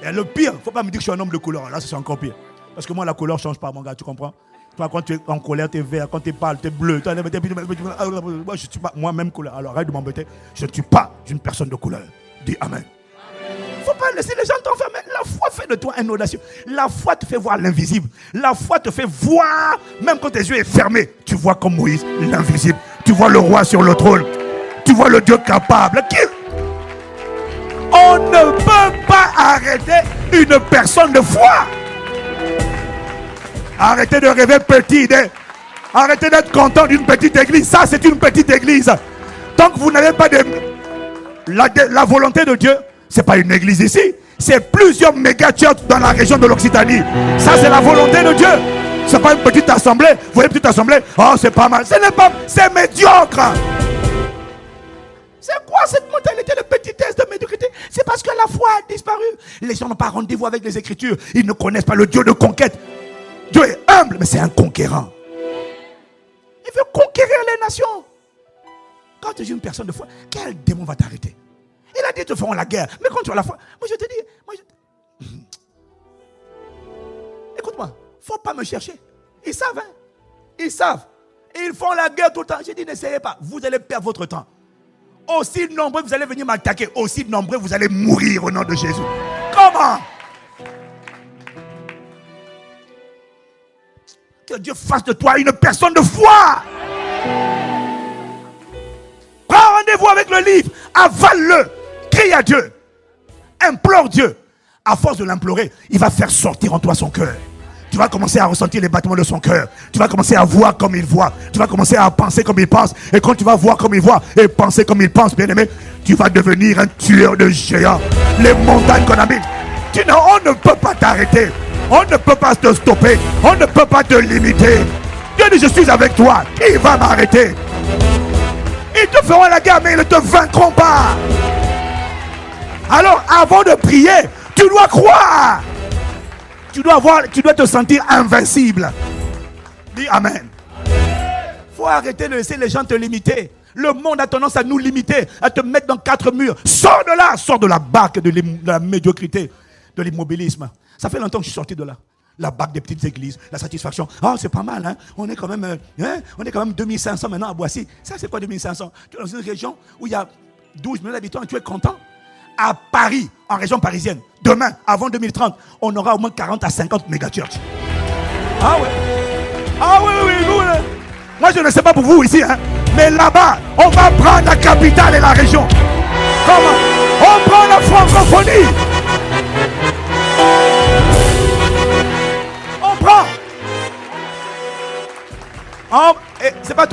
Et le pire, il ne faut pas me dire que je suis un homme de couleur. Là, c'est encore pire. Parce que moi, la couleur ne change pas, mon gars, tu comprends? Toi, quand tu es en colère, tu es vert. Quand tu es pâle, tu es bleu. Moi, je ne suis pas moi-même couleur. Alors, arrête de m'embêter. Je ne suis pas une personne de couleur. Dis Amen. Il ne faut pas laisser les gens t'enfermer. La foi fait de toi un audacieux. La foi te fait voir l'invisible. La foi te fait voir, même quand tes yeux sont fermés, tu vois comme Moïse, l'invisible. Tu vois le roi sur le trône. Tu vois le Dieu capable. On ne peut pas arrêter une personne de foi. Arrêtez de rêver petit. Arrêtez d'être content d'une petite église. Ça, c'est une petite église. Tant que vous n'avez pas la volonté de Dieu, ce n'est pas une église ici. C'est plusieurs méga churches dans la région de l'Occitanie. Ça, c'est la volonté de Dieu. Ce n'est pas une petite assemblée. Vous voyez, petite assemblée. Oh, c'est pas mal. Ce n'est pas. C'est médiocre. C'est quoi cette mentalité de petitesse, de médiocrité? C'est parce que la foi a disparu. Les gens n'ont pas rendez-vous avec les Écritures. Ils ne connaissent pas le Dieu de conquête. Dieu est humble, mais c'est un conquérant. Il veut conquérir les nations. Quand tu es une personne de foi, quel démon va t'arrêter? Il a dit te feront la guerre. Mais quand tu as la foi, moi je te dis, écoute-moi, il ne faut pas me chercher. Ils savent, hein? Ils savent. Ils font la guerre tout le temps. J'ai dit, n'essayez pas. Vous allez perdre votre temps. Aussi nombreux vous allez venir m'attaquer, aussi nombreux vous allez mourir au nom de Jésus. Comment? Que Dieu fasse de toi une personne de foi. Prends rendez-vous avec le livre, avale-le, crie à Dieu, implore Dieu. À force de l'implorer, il va faire sortir en toi son cœur. Tu vas commencer à ressentir les battements de son cœur. Tu vas commencer à voir comme il voit. Tu vas commencer à penser comme il pense. Et quand tu vas voir comme il voit et penser comme il pense, bien aimé, tu vas devenir un tueur de géants. Les montagnes qu'on habite. On ne peut pas t'arrêter. On ne peut pas te stopper. On ne peut pas te limiter. Dieu dit, je suis avec toi. Qui va m'arrêter? Ils te feront la guerre, mais ils ne te vaincront pas. Alors, avant de prier, tu dois croire. Tu dois te sentir invincible. Dis Amen. Il faut arrêter de laisser les gens te limiter. Le monde a tendance à nous limiter, à te mettre dans 4 murs. Sors de là, sors de la barque de la médiocrité, de l'immobilisme. Ça fait longtemps que je suis sorti de là. La barque des petites églises, la satisfaction. Ah, c'est pas mal, hein? On est quand même 2500 maintenant à Boissy. Ça, c'est quoi 2500? Tu es dans une région où il y a 12 millions d'habitants et tu es content? À Paris, en région parisienne, demain, avant 2030, on aura au moins 40 à 50 méga-churches. Ah ouais. Ah oui, nous, moi je ne sais pas pour vous ici, hein, mais là-bas, on va prendre la capitale et la région. Comment? On prend la francophonie.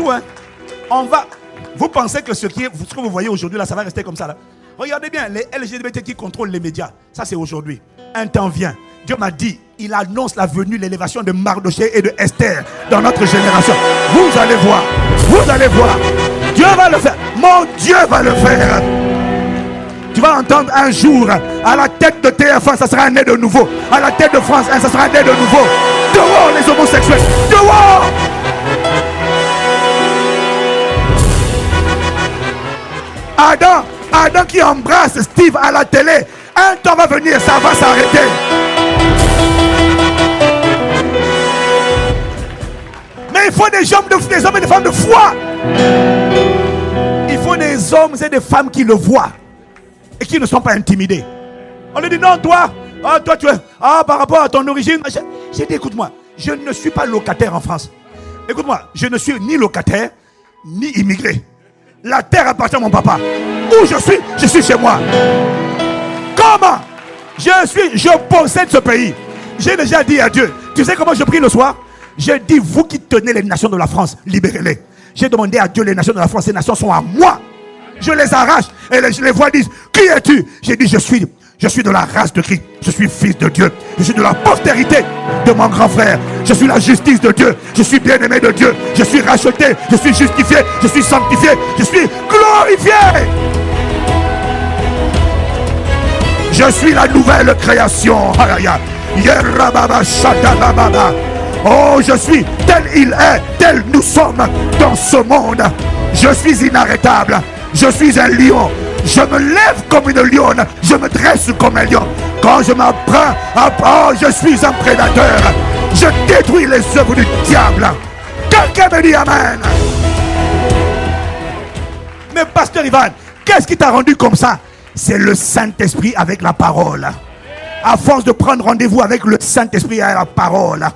tout, hein. Vous pensez que ce que vous voyez aujourd'hui, là, ça va rester comme ça, là? Regardez bien, les LGBT qui contrôlent les médias. Ça, c'est aujourd'hui. Un temps vient. Dieu m'a dit, il annonce la venue, l'élévation de Mardochée et de Esther dans notre génération. Vous allez voir. Vous allez voir. Dieu va le faire. Mon Dieu va le faire. Tu vas entendre un jour, à la tête de TF1, ça sera un né de nouveau. À la tête de France 1, ça sera un né de nouveau. Dehors les homosexuels. Dehors. Adam qui embrasse Steve à la télé. Un temps va venir, ça va s'arrêter. Mais il faut des hommes et des femmes de foi. Il faut des hommes et des femmes qui le voient et qui ne sont pas intimidés. On lui dit non, toi tu es. Par rapport à ton origine. J'ai dit, écoute-moi, je ne suis pas locataire en France. Écoute-moi, je ne suis ni locataire, ni immigré. La terre appartient à mon papa. Où je suis chez moi. Comment? Je possède ce pays. J'ai déjà dit à Dieu. Tu sais comment je prie le soir? J'ai dit, vous qui tenez les nations de la France, libérez-les. J'ai demandé à Dieu, les nations de la France, ces nations sont à moi. Je les arrache. Et je les vois disent, qui es-tu? J'ai dit, je suis de la race de Christ. Je suis fils de Dieu. Je suis de la postérité de mon grand frère. Je suis la justice de Dieu. Je suis bien-aimé de Dieu. Je suis racheté. Je suis justifié. Je suis sanctifié. Je suis glorifié. Je suis la nouvelle création. Oh, je suis tel il est, tel nous sommes dans ce monde. Je suis inarrêtable. Je suis un lion. Je me lève comme une lionne. Je me dresse comme un lion. Quand je m'apprends, je suis un prédateur. Je détruis les œuvres du diable. Quelqu'un me dit amen. Mais pasteur Ivan, qu'est-ce qui t'a rendu comme ça? C'est le Saint-Esprit avec la parole. À force de prendre rendez-vous avec le Saint-Esprit et la parole,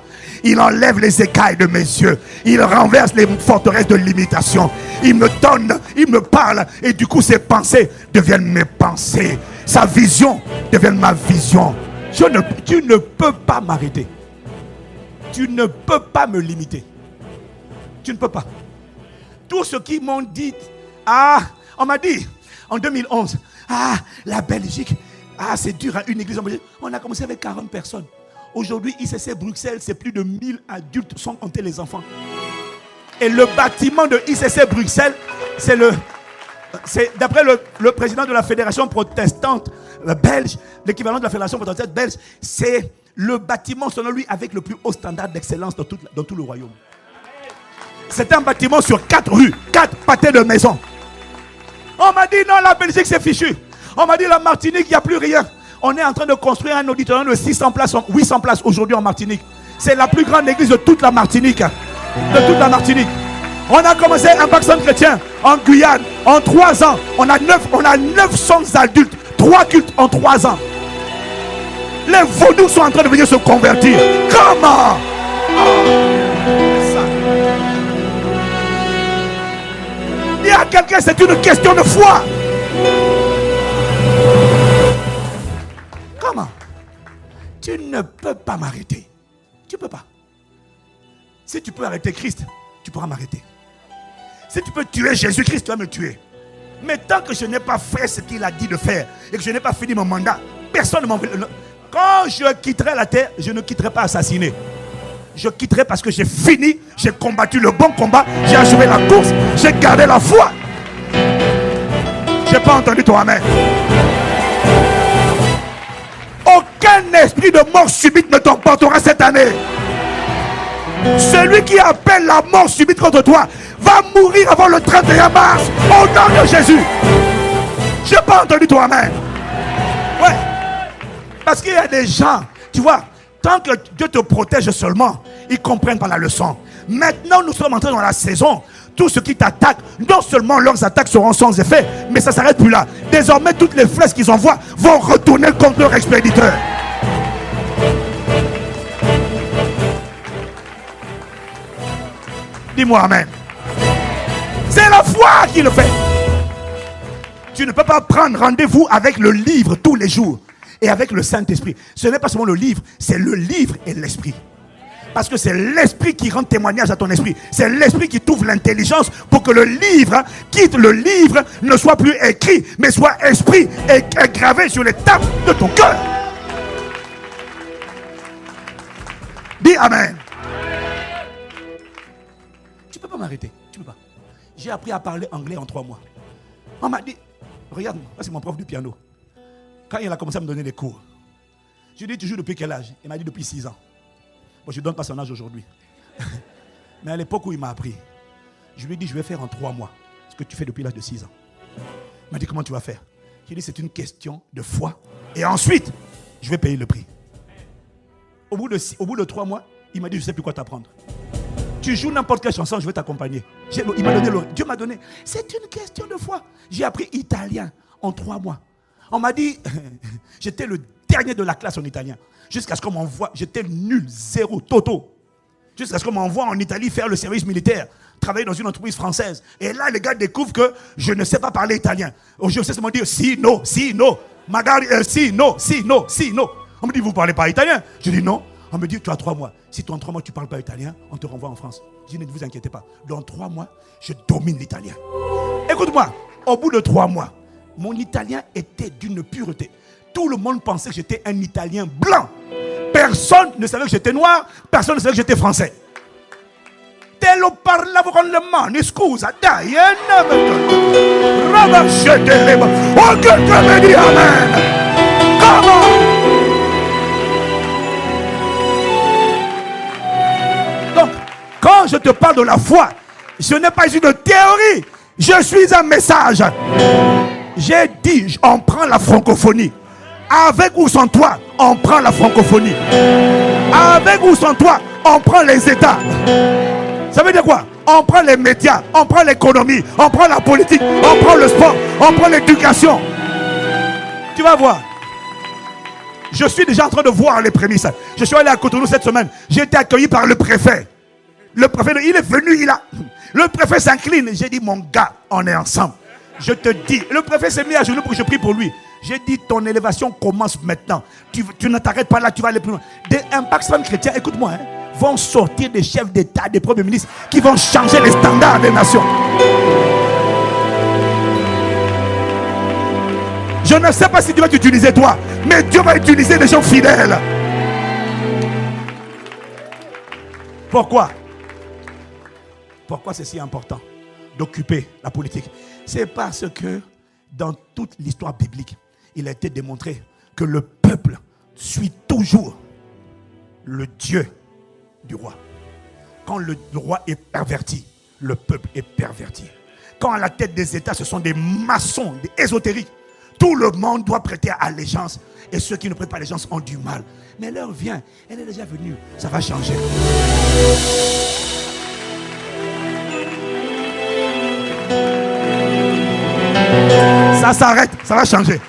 il enlève les écailles de mes yeux. Il renverse les forteresses de l'imitation. Il me donne, il me parle. Et du coup, ses pensées deviennent mes pensées. Sa vision devient ma vision. Tu ne peux pas m'arrêter. Tu ne peux pas me limiter. Tu ne peux pas. Tous ceux qui m'ont dit, on m'a dit en 2011, la Belgique, c'est dur, hein, une église en Belgique. On a commencé avec 40 personnes. Aujourd'hui, ICC Bruxelles, c'est plus de 1000 adultes sans compter les enfants. Et le bâtiment de ICC Bruxelles, c'est d'après le président de la fédération protestante belge, l'équivalent de la fédération protestante belge, c'est le bâtiment, selon lui, avec le plus haut standard d'excellence dans tout le royaume. C'est un bâtiment sur 4 rues, 4 pâtés de maison. On m'a dit non, la Belgique c'est fichu. On m'a dit la Martinique, il n'y a plus rien. On est en train de construire un auditorium de 600 places, 800 places aujourd'hui en Martinique. C'est la plus grande église de toute la Martinique. On a commencé un Pakistan chrétien en Guyane. En 3 ans, on a 900 adultes. 3 cultes en 3 ans. Les vaudous sont en train de venir se convertir. Comment? Il y a quelqu'un, c'est une question de foi. Comment? Tu ne peux pas m'arrêter. Tu ne peux pas. Si tu peux arrêter Christ, tu pourras m'arrêter. Si tu peux tuer Jésus-Christ, tu vas me tuer. Mais tant que je n'ai pas fait ce qu'il a dit de faire et que je n'ai pas fini mon mandat, personne ne m'en veut. Quand je quitterai la terre, je ne quitterai pas assassiné. Je quitterai parce que j'ai fini, j'ai combattu le bon combat, j'ai achevé la course, j'ai gardé la foi. J'ai pas entendu ton amen. Aucun esprit de mort subite ne t'emportera cette année. Celui qui appelle la mort subite contre toi va mourir avant le 31 mars au nom de Jésus. J'ai pas entendu ton amen. Ouais. Parce qu'il y a des gens, tu vois, tant que Dieu te protège seulement, ils comprennent pas la leçon. Maintenant, nous sommes entrés dans la saison. Tous ceux qui t'attaquent, non seulement leurs attaques seront sans effet, mais ça ne s'arrête plus là. Désormais, toutes les flèches qu'ils envoient vont retourner contre leur expéditeur. Dis-moi amen. C'est la foi qui le fait. Tu ne peux pas prendre rendez-vous avec le livre tous les jours et avec le Saint-Esprit. Ce n'est pas seulement le livre, c'est le livre et l'esprit. Parce que c'est l'esprit qui rend témoignage à ton esprit. C'est l'esprit qui t'ouvre l'intelligence pour que le livre, quitte le livre, ne soit plus écrit, mais soit esprit et gravé sur les tables de ton cœur. Dis Amen. Tu ne peux pas m'arrêter. Tu peux pas. J'ai appris à parler anglais en 3 mois. On m'a dit, regarde-moi, c'est mon prof de piano. Quand il a commencé à me donner des cours, je lui ai dit, tu joues depuis quel âge? Il m'a dit depuis 6 ans. Bon, je ne donne pas son âge aujourd'hui. Mais à l'époque où il m'a appris, je lui ai dit, je vais faire en 3 mois ce que tu fais depuis l'âge de 6 ans. Il m'a dit, comment tu vas faire? J'ai dit, c'est une question de foi. Et ensuite, je vais payer le prix. Au bout de 3 mois, il m'a dit, je ne sais plus quoi t'apprendre. Tu joues n'importe quelle chanson, je vais t'accompagner. Il m'a donné Dieu m'a donné. C'est une question de foi. J'ai appris italien en 3 mois. On m'a dit, j'étais le dernier de la classe en italien. Jusqu'à ce qu'on m'envoie, j'étais nul, 0, toto. Jusqu'à ce qu'on m'envoie en Italie faire le service militaire, travailler dans une entreprise française. Et là, les gars découvrent que je ne sais pas parler italien. Je sais seulement dire si, no, magari, si, no. On me dit, vous ne parlez pas italien? Je dis non. On me dit, tu as 3 mois. Si en 3 mois, tu ne parles pas italien, on te renvoie en France. Je dis, ne vous inquiétez pas. Dans 3 mois, je domine l'italien. Écoute-moi, au bout de 3 mois, mon italien était d'une pureté. Tout le monde pensait que j'étais un Italien blanc. Personne ne savait que j'étais noir. Personne ne savait que j'étais français. Te lo parlavo con le mani, scusa, dai, oh, que Dieu me dit amen. Comment? Donc, quand je te parle de la foi, ce n'est pas une théorie. Je suis un message. J'ai dit, on prend la francophonie. Avec ou sans toi, on prend la francophonie. Avec ou sans toi, on prend les États. Ça veut dire quoi? On prend les médias, on prend l'économie, on prend la politique, on prend le sport, on prend l'éducation. Tu vas voir. Je suis déjà en train de voir les prémices. Je suis allé à Cotonou cette semaine. J'ai été accueilli par le préfet. Le préfet, il est venu, le préfet s'incline. J'ai dit, mon gars, on est ensemble. Je te dis, le préfet s'est mis à genoux pour que je prie pour lui. J'ai dit, ton élévation commence maintenant. Tu ne t'arrêtes pas là, tu vas aller plus loin. Des impacts chrétiens, écoute-moi, vont sortir des chefs d'État, des premiers ministres qui vont changer les standards des nations. Je ne sais pas si Dieu va t'utiliser toi, mais Dieu va utiliser des gens fidèles. Pourquoi? Pourquoi c'est si important d'occuper la politique? C'est parce que dans toute l'histoire biblique, il a été démontré que le peuple suit toujours le Dieu du roi. Quand le roi est perverti, le peuple est perverti. Quand à la tête des États, ce sont des maçons, des ésotériques, tout le monde doit prêter allégeance. Et ceux qui ne prêtent pas allégeance ont du mal. Mais l'heure vient, elle est déjà venue, ça va changer. Ça s'arrête, ça va changer.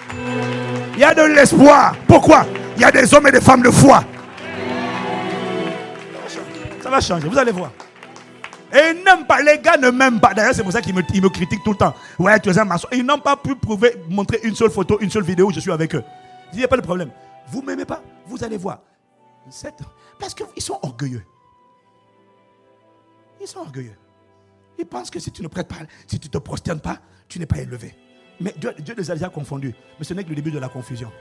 Il y a de l'espoir. Pourquoi? Il y a des hommes et des femmes de foi. Ça va changer, vous allez voir. Et ils n'aiment pas, les gars ne m'aiment pas. D'ailleurs, c'est pour ça qu'ils me critiquent tout le temps. Ouais, tu es un maçon. Ils n'ont pas pu montrer une seule photo, une seule vidéo où je suis avec eux. Il n'y a pas de problème. Vous ne m'aimez pas, vous allez voir. Parce qu'ils sont orgueilleux. Ils sont orgueilleux. Ils pensent que si tu ne prêtes pas, si tu ne te prosternes pas, tu n'es pas élevé. Mais Dieu les a déjà confondus. Mais ce n'est que le début de la confusion.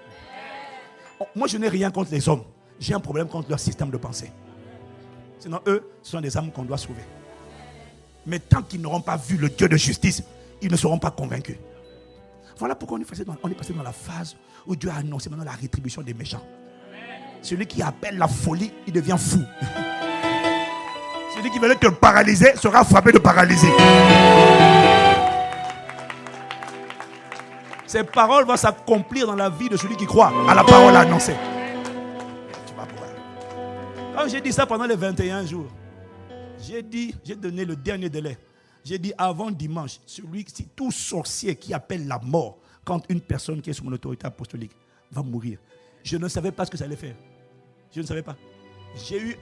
Moi, je n'ai rien contre les hommes. J'ai un problème contre leur système de pensée. Sinon, eux, ce sont des âmes qu'on doit sauver. Mais tant qu'ils n'auront pas vu le Dieu de justice, ils ne seront pas convaincus. Voilà pourquoi on est passé dans la phase où Dieu a annoncé maintenant la rétribution des méchants. Celui qui appelle la folie, il devient fou. Celui qui veut te paralyser sera frappé de paralysie. Ces paroles vont s'accomplir dans la vie de celui qui croit à la parole annoncée. Tu vas pouvoir. Quand j'ai dit ça pendant les 21 jours, j'ai donné le dernier délai. J'ai dit avant dimanche, tout sorcier qui appelle la mort quand une personne qui est sous mon autorité apostolique va mourir. Je ne savais pas ce que ça allait faire. Je ne savais pas. J'ai eu,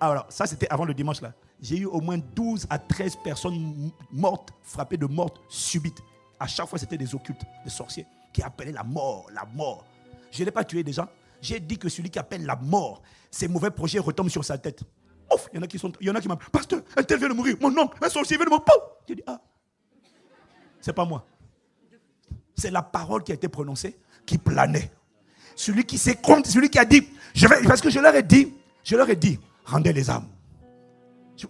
alors ça c'était avant le dimanche là, j'ai eu au moins 12 à 13 personnes mortes, frappées de mort subite. À chaque fois c'était des occultes, des sorciers qui appelaient la mort, la mort. Je n'ai pas tué des gens, J'ai dit que celui qui appelle la mort, ses mauvais projets retombent sur sa tête. Ouf, il y en a qui m'appellent. Pasteur, un tel vient de mourir. Mon oncle, un sorcier vient de mourir. J'ai dit, c'est pas moi. C'est la parole qui a été prononcée qui planait. Celui qui s'est compte, celui qui a dit, parce que je leur ai dit, rendez les âmes.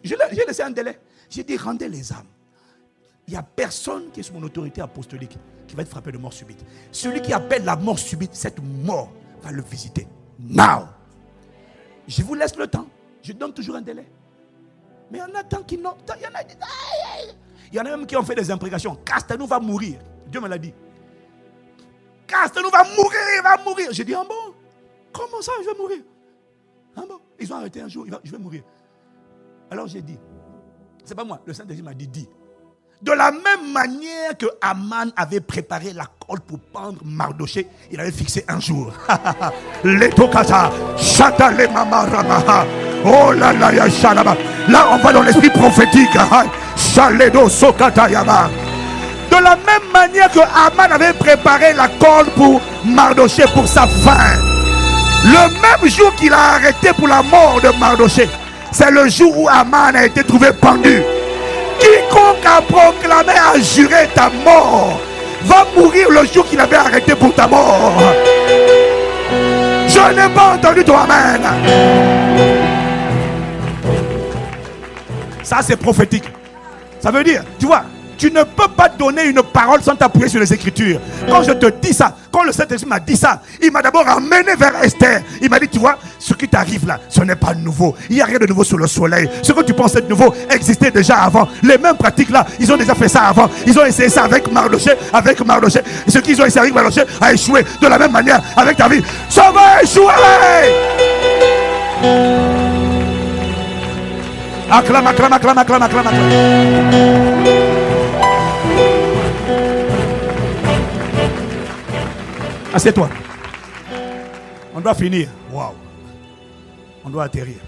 J'ai laissé un délai. J'ai dit, rendez les âmes. Il n'y a personne qui est sous mon autorité apostolique qui va être frappé de mort subite. Celui qui appelle la mort subite, cette mort va le visiter. Now. Je vous laisse le temps. Je donne toujours un délai. Mais il y en a tant qui n'ont. Il y en a même qui ont fait des imprécations. Castelnou va mourir. Dieu me l'a dit. Castelnou va mourir, il va mourir. J'ai dit, bon, comment ça, je vais mourir? Bon, ils ont arrêté un jour, je vais mourir. Alors j'ai dit, c'est pas moi, le Saint-Esprit m'a dit. De la même manière que Aman avait préparé la colle pour pendre Mardoché, il avait fixé un jour. Oh là là, là on va dans l'esprit prophétique. De la même manière que Aman avait préparé la colle pour Mardoché pour sa fin, le même jour qu'il a arrêté pour la mort de Mardoché, c'est le jour où Aman a été trouvé pendu. Quiconque a proclamé, a juré ta mort, va mourir le jour qu'il avait arrêté pour ta mort. Je n'ai pas entendu ton amen. Ça c'est prophétique. Ça veut dire, tu vois, tu ne peux pas donner une parole sans t'appuyer sur les Écritures. Quand je te dis ça, quand le Saint-Esprit m'a dit ça, il m'a d'abord amené vers Esther. Il m'a dit, tu vois, ce qui t'arrive là, ce n'est pas nouveau. Il n'y a rien de nouveau sous le soleil. Ce que tu penses être nouveau existait déjà avant. Les mêmes pratiques là, ils ont déjà fait ça avant. Ils ont essayé ça avec Mardoché. Ce qu'ils ont essayé avec Mardoché a échoué. De la même manière avec ta vie. Ça va échouer. Acclame, acclame, acclame, acclame, acclame, acclame. Assieds-toi. On doit finir. Waouh. On doit atterrir.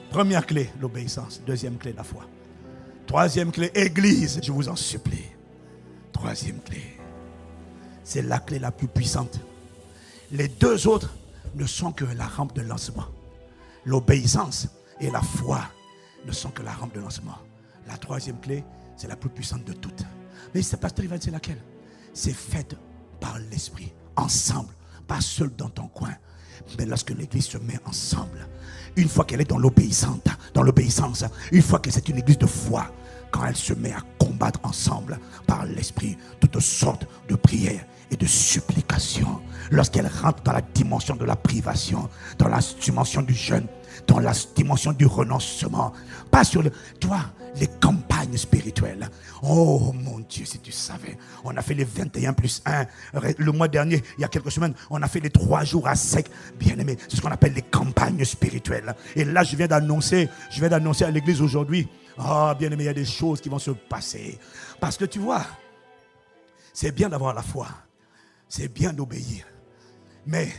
Première clé, l'obéissance. Deuxième clé, la foi. Troisième clé, Église. Je vous en supplie. Troisième clé. C'est la clé la plus puissante. Les deux autres ne sont que la rampe de lancement. L'obéissance et la foi ne sont que la rampe de lancement. La troisième clé, c'est la plus puissante de toutes. Mais c'est pasteur Ivan, c'est laquelle? C'est faite par l'Esprit, ensemble, pas seul dans ton coin. Mais lorsque l'Église se met ensemble, une fois qu'elle est dans l'obéissance, une fois que c'est une Église de foi, quand elle se met à combattre ensemble par l'Esprit toutes sortes de prières et de supplications, lorsqu'elle rentre dans la dimension de la privation, dans la dimension du jeûne, dans la dimension du renoncement, pas sur les campagnes spirituelles. Oh mon Dieu, si tu savais, on a fait les 21 plus 1 le mois dernier, il y a quelques semaines, on a fait les 3 jours à sec. Bien aimé, c'est ce qu'on appelle les campagnes spirituelles. Et là, je viens d'annoncer à l'église aujourd'hui, bien aimé, il y a des choses qui vont se passer. Parce que tu vois, c'est bien d'avoir la foi, c'est bien d'obéir, mais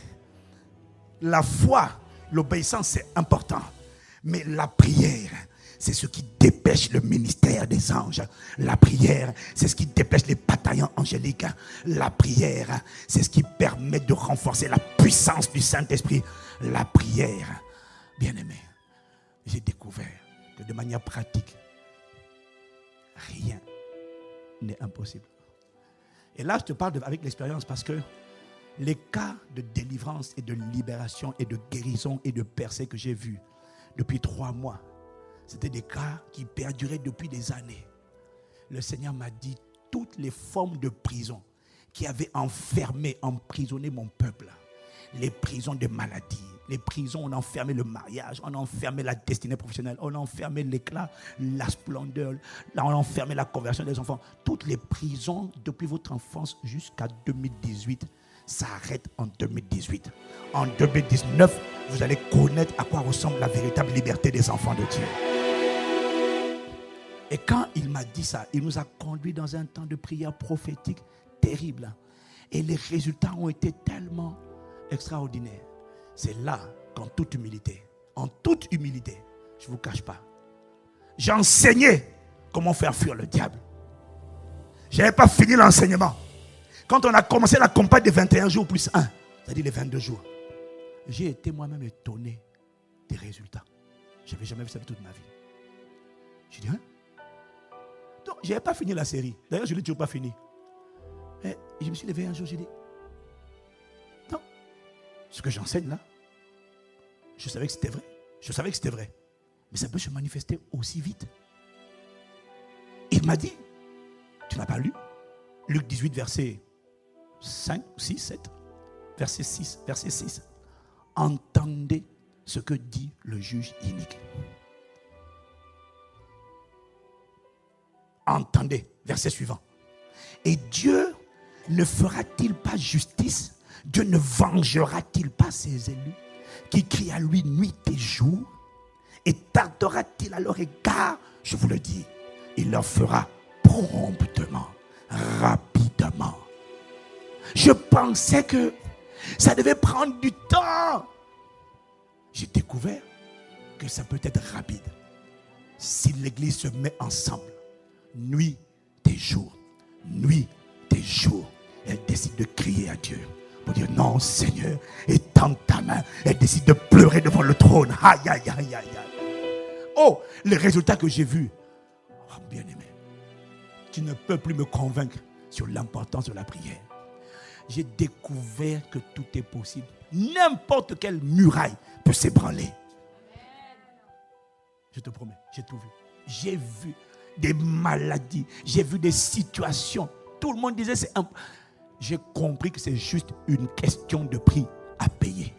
la foi, l'obéissance, c'est important. Mais la prière, c'est ce qui dépêche le ministère des anges. La prière, c'est ce qui dépêche les bataillons angéliques. La prière, c'est ce qui permet de renforcer la puissance du Saint-Esprit. La prière, bien aimé, j'ai découvert que de manière pratique, rien n'est impossible. Et là, je te parle avec l'expérience parce que les cas de délivrance et de libération et de guérison et de percée que j'ai vus depuis 3 mois, c'était des cas qui perduraient depuis des années. Le Seigneur m'a dit, toutes les formes de prison qui avaient emprisonné mon peuple, les prisons de maladie, les prisons où on a enfermé le mariage, on a enfermé la destinée professionnelle, on a enfermé l'éclat, la splendeur, on a enfermé la conversion des enfants. Toutes les prisons depuis votre enfance jusqu'à 2018, ça arrête en 2018. En 2019, vous allez connaître à quoi ressemble la véritable liberté des enfants de Dieu. Et quand il m'a dit ça, il nous a conduits dans un temps de prière prophétique terrible. Et les résultats ont été tellement extraordinaires. C'est là qu'en toute humilité, je ne vous cache pas, j'ai enseigné comment faire fuir le diable. Je n'avais pas fini l'enseignement. Quand on a commencé la campagne des 21 jours plus 1, c'est-à-dire les 22 jours. J'ai été moi-même étonné des résultats. Je n'avais jamais vu ça de toute ma vie. J'ai dit, hein? Donc, je n'avais pas fini la série. D'ailleurs, je ne l'ai toujours pas fini. Et je me suis levé un jour, j'ai dit, non, ce que j'enseigne là, je savais que c'était vrai. Je savais que c'était vrai. Mais ça peut se manifester aussi vite. Il m'a dit, tu n'as pas lu Luc 18, verset 5, 6, 7, verset 6, verset 6. Entendez ce que dit le juge inique. Entendez, verset suivant. Et Dieu ne fera-t-il pas justice? Dieu ne vengera-t-il pas ses élus qui crient à lui nuit et jour? Et tardera-t-il à leur égard? Je vous le dis, il leur fera promptement, rapidement. Je pensais que ça devait prendre du temps. J'ai découvert que ça peut être rapide. Si l'église se met ensemble, nuit et jour, elle décide de crier à Dieu pour dire non Seigneur, étends ta main. Elle décide de pleurer devant le trône. Aïe, aïe, aïe, aïe, aïe. Oh, les résultats que j'ai vus. Oh, bien aimé, tu ne peux plus me convaincre sur l'importance de la prière. J'ai découvert que tout est possible. N'importe quelle muraille peut s'ébranler. Je te promets, j'ai tout vu. J'ai vu des maladies, j'ai vu des situations. Tout le monde disait c'est un... J'ai compris que c'est juste une question de prix à payer.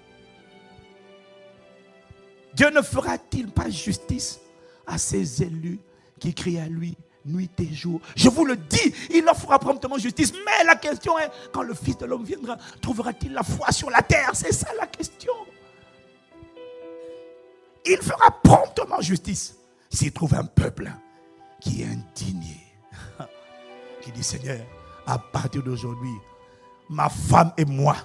Dieu ne fera-t-il pas justice à ses élus qui crient à lui nuit et jour? Je vous le dis, il leur fera promptement justice. Mais la question est, quand le Fils de l'homme viendra, trouvera-t-il la foi sur la terre? C'est ça la question. Il fera promptement justice s'il trouve un peuple qui est indigné. Qui dit, Seigneur, à partir d'aujourd'hui, ma femme et moi,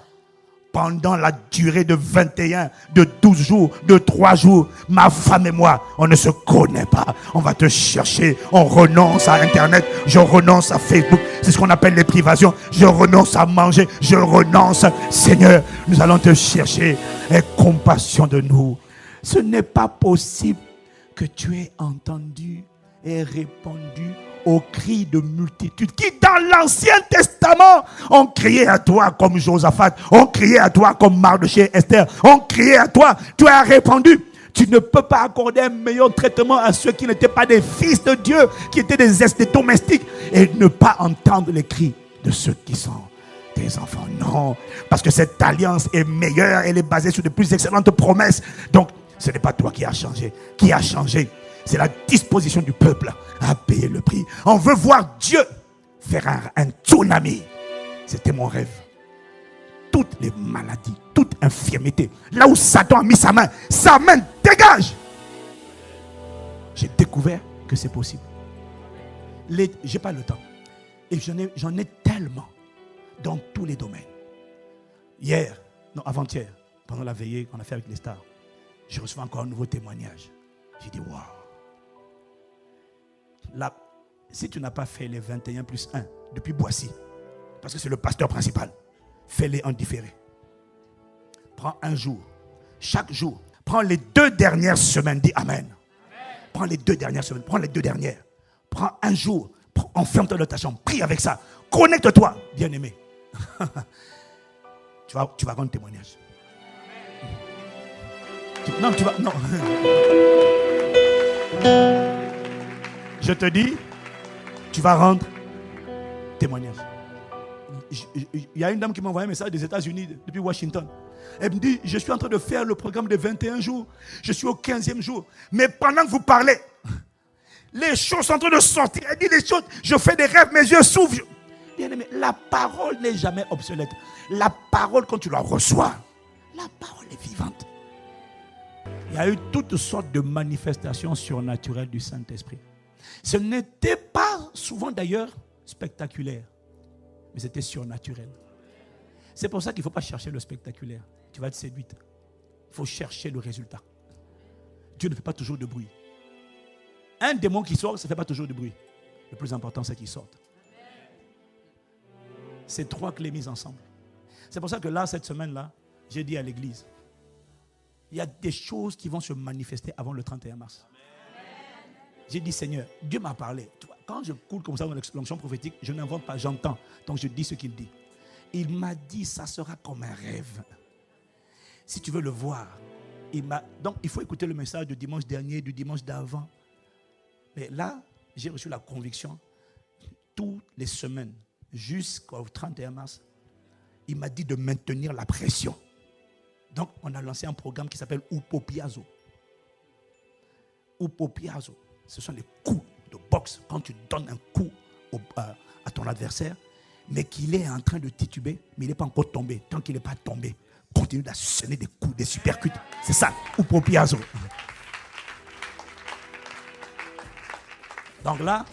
pendant la durée de 21, de 12 jours, de 3 jours, ma femme et moi, on ne se connaît pas. On va te chercher. On renonce à Internet. Je renonce à Facebook. C'est ce qu'on appelle les privations. Je renonce à manger. Je renonce. Seigneur, nous allons te chercher. Aie compassion de nous. Ce n'est pas possible que tu aies entendu et répondu aux cris de multitudes qui dans l'Ancien Testament ont crié à toi comme Josaphat, ont crié à toi comme Mardochée, Esther, ont crié à toi, tu as répondu. Tu ne peux pas accorder un meilleur traitement à ceux qui n'étaient pas des fils de Dieu, qui étaient des domestiques, et ne pas entendre les cris de ceux qui sont tes enfants. Non, parce que cette alliance est meilleure, elle est basée sur de plus excellentes promesses. Donc, ce n'est pas toi qui as changé. Qui a changé? C'est la disposition du peuple à payer le prix. On veut voir Dieu faire un tsunami. C'était mon rêve. Toutes les maladies, toute infirmité, là où Satan a mis sa main dégage. J'ai découvert que c'est possible. Je n'ai pas le temps. Et j'en ai tellement dans tous les domaines. Avant-hier, pendant la veillée qu'on a fait avec les stars, je reçois encore un nouveau témoignage. J'ai dit, waouh. Là, si tu n'as pas fait les 21 plus 1 depuis Boissy, parce que c'est le pasteur principal, fais-les en différé. Prends un jour, chaque jour. Prends les 2 dernières semaines, dis Amen. Prends les 2 dernières semaines, prends les 2 dernières. Prends un jour, enferme-toi dans ta chambre, prie avec ça. Connecte-toi, bien-aimé. tu vas rendre témoignage. Non. Je te dis, tu vas rendre témoignage. Il y a une dame qui m'a envoyé un message des États-Unis, depuis Washington. Elle me dit, je suis en train de faire le programme de 21 jours. Je suis au 15e jour. Mais pendant que vous parlez, les choses sont en train de sortir. Elle dit les choses, je fais des rêves, mes yeux s'ouvrent. Bien aimé, la parole n'est jamais obsolète. La parole, quand tu la reçois, la parole est vivante. Il y a eu toutes sortes de manifestations surnaturelles du Saint-Esprit. Ce n'était pas souvent d'ailleurs spectaculaire, mais c'était surnaturel. C'est pour ça qu'il ne faut pas chercher le spectaculaire. Tu vas être séduite. Il faut chercher le résultat. Dieu ne fait pas toujours de bruit. Un démon qui sort, ça ne fait pas toujours de bruit. Le plus important, c'est qu'il sorte. C'est 3 clés mises ensemble. C'est pour ça que là, cette semaine-là, j'ai dit à l'église, il y a des choses qui vont se manifester avant le 31 mars. J'ai dit, Seigneur, Dieu m'a parlé. Tu vois, quand je coule comme ça dans l'onction prophétique, je n'invente pas, j'entends. Donc je dis ce qu'il dit. Il m'a dit, ça sera comme un rêve. Si tu veux le voir, donc il faut écouter le message du dimanche dernier, du dimanche d'avant. Mais là, j'ai reçu la conviction, toutes les semaines, jusqu'au 31 mars, il m'a dit de maintenir la pression. Donc, on a lancé un programme qui s'appelle Upopiazo. Upopiazo, ce sont les coups de boxe. Quand tu donnes un coup à ton adversaire, mais qu'il est en train de tituber, mais il n'est pas encore tombé. Tant qu'il n'est pas tombé, continue d'asséner des coups, des supercuts. C'est ça, Upopiazo. Donc là,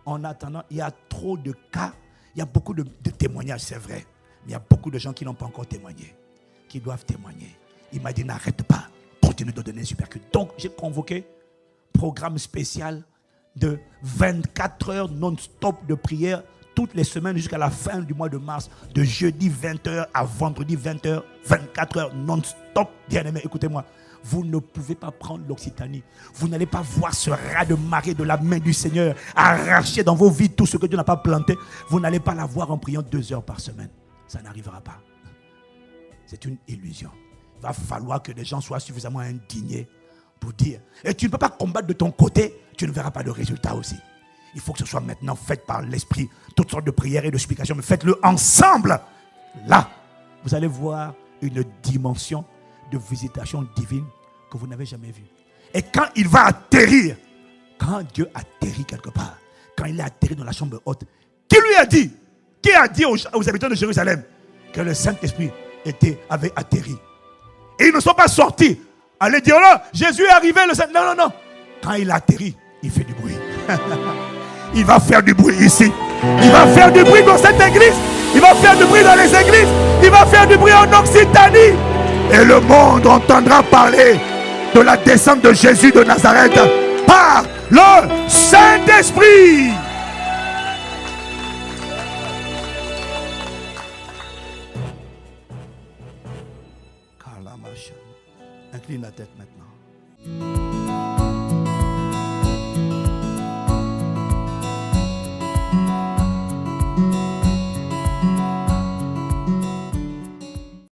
en attendant, il y a trop de cas, il y a beaucoup de témoignages, c'est vrai. Mais il y a beaucoup de gens qui n'ont pas encore témoigné, qui doivent témoigner. Il m'a dit, n'arrête pas, continue de donner un supercut. Donc, j'ai convoqué programme spécial de 24 heures non-stop de prière toutes les semaines jusqu'à la fin du mois de mars, de jeudi 20h à vendredi 20h, 24 heures non-stop. Bien-aimés, écoutez-moi. Vous ne pouvez pas prendre l'Occitanie. Vous n'allez pas voir ce raz de marée de la main du Seigneur arracher dans vos vies tout ce que Dieu n'a pas planté. Vous n'allez pas la voir en priant 2 heures par semaine. Ça n'arrivera pas. C'est une illusion. Il va falloir que les gens soient suffisamment indignés pour dire. Et tu ne peux pas combattre de ton côté, tu ne verras pas de résultat aussi. Il faut que ce soit maintenant fait par l'Esprit. Toutes sortes de prières et de supplications, mais faites-le ensemble. Là, vous allez voir une dimension de visitation divine que vous n'avez jamais vue. Et quand il va atterrir, quand Dieu atterrit quelque part, quand il est atterri dans la chambre haute, qui lui a dit? Qui a dit aux habitants de Jérusalem que le Saint-Esprit avait atterri? Et ils ne sont pas sortis. Allez dire là, Jésus est arrivé. Non, non, non. Quand il atterrit, il fait du bruit. Il va faire du bruit ici. Il va faire du bruit dans cette église. Il va faire du bruit dans les églises. Il va faire du bruit en Occitanie. Et le monde entendra parler de la descente de Jésus de Nazareth par le Saint-Esprit. Incline la tête maintenant.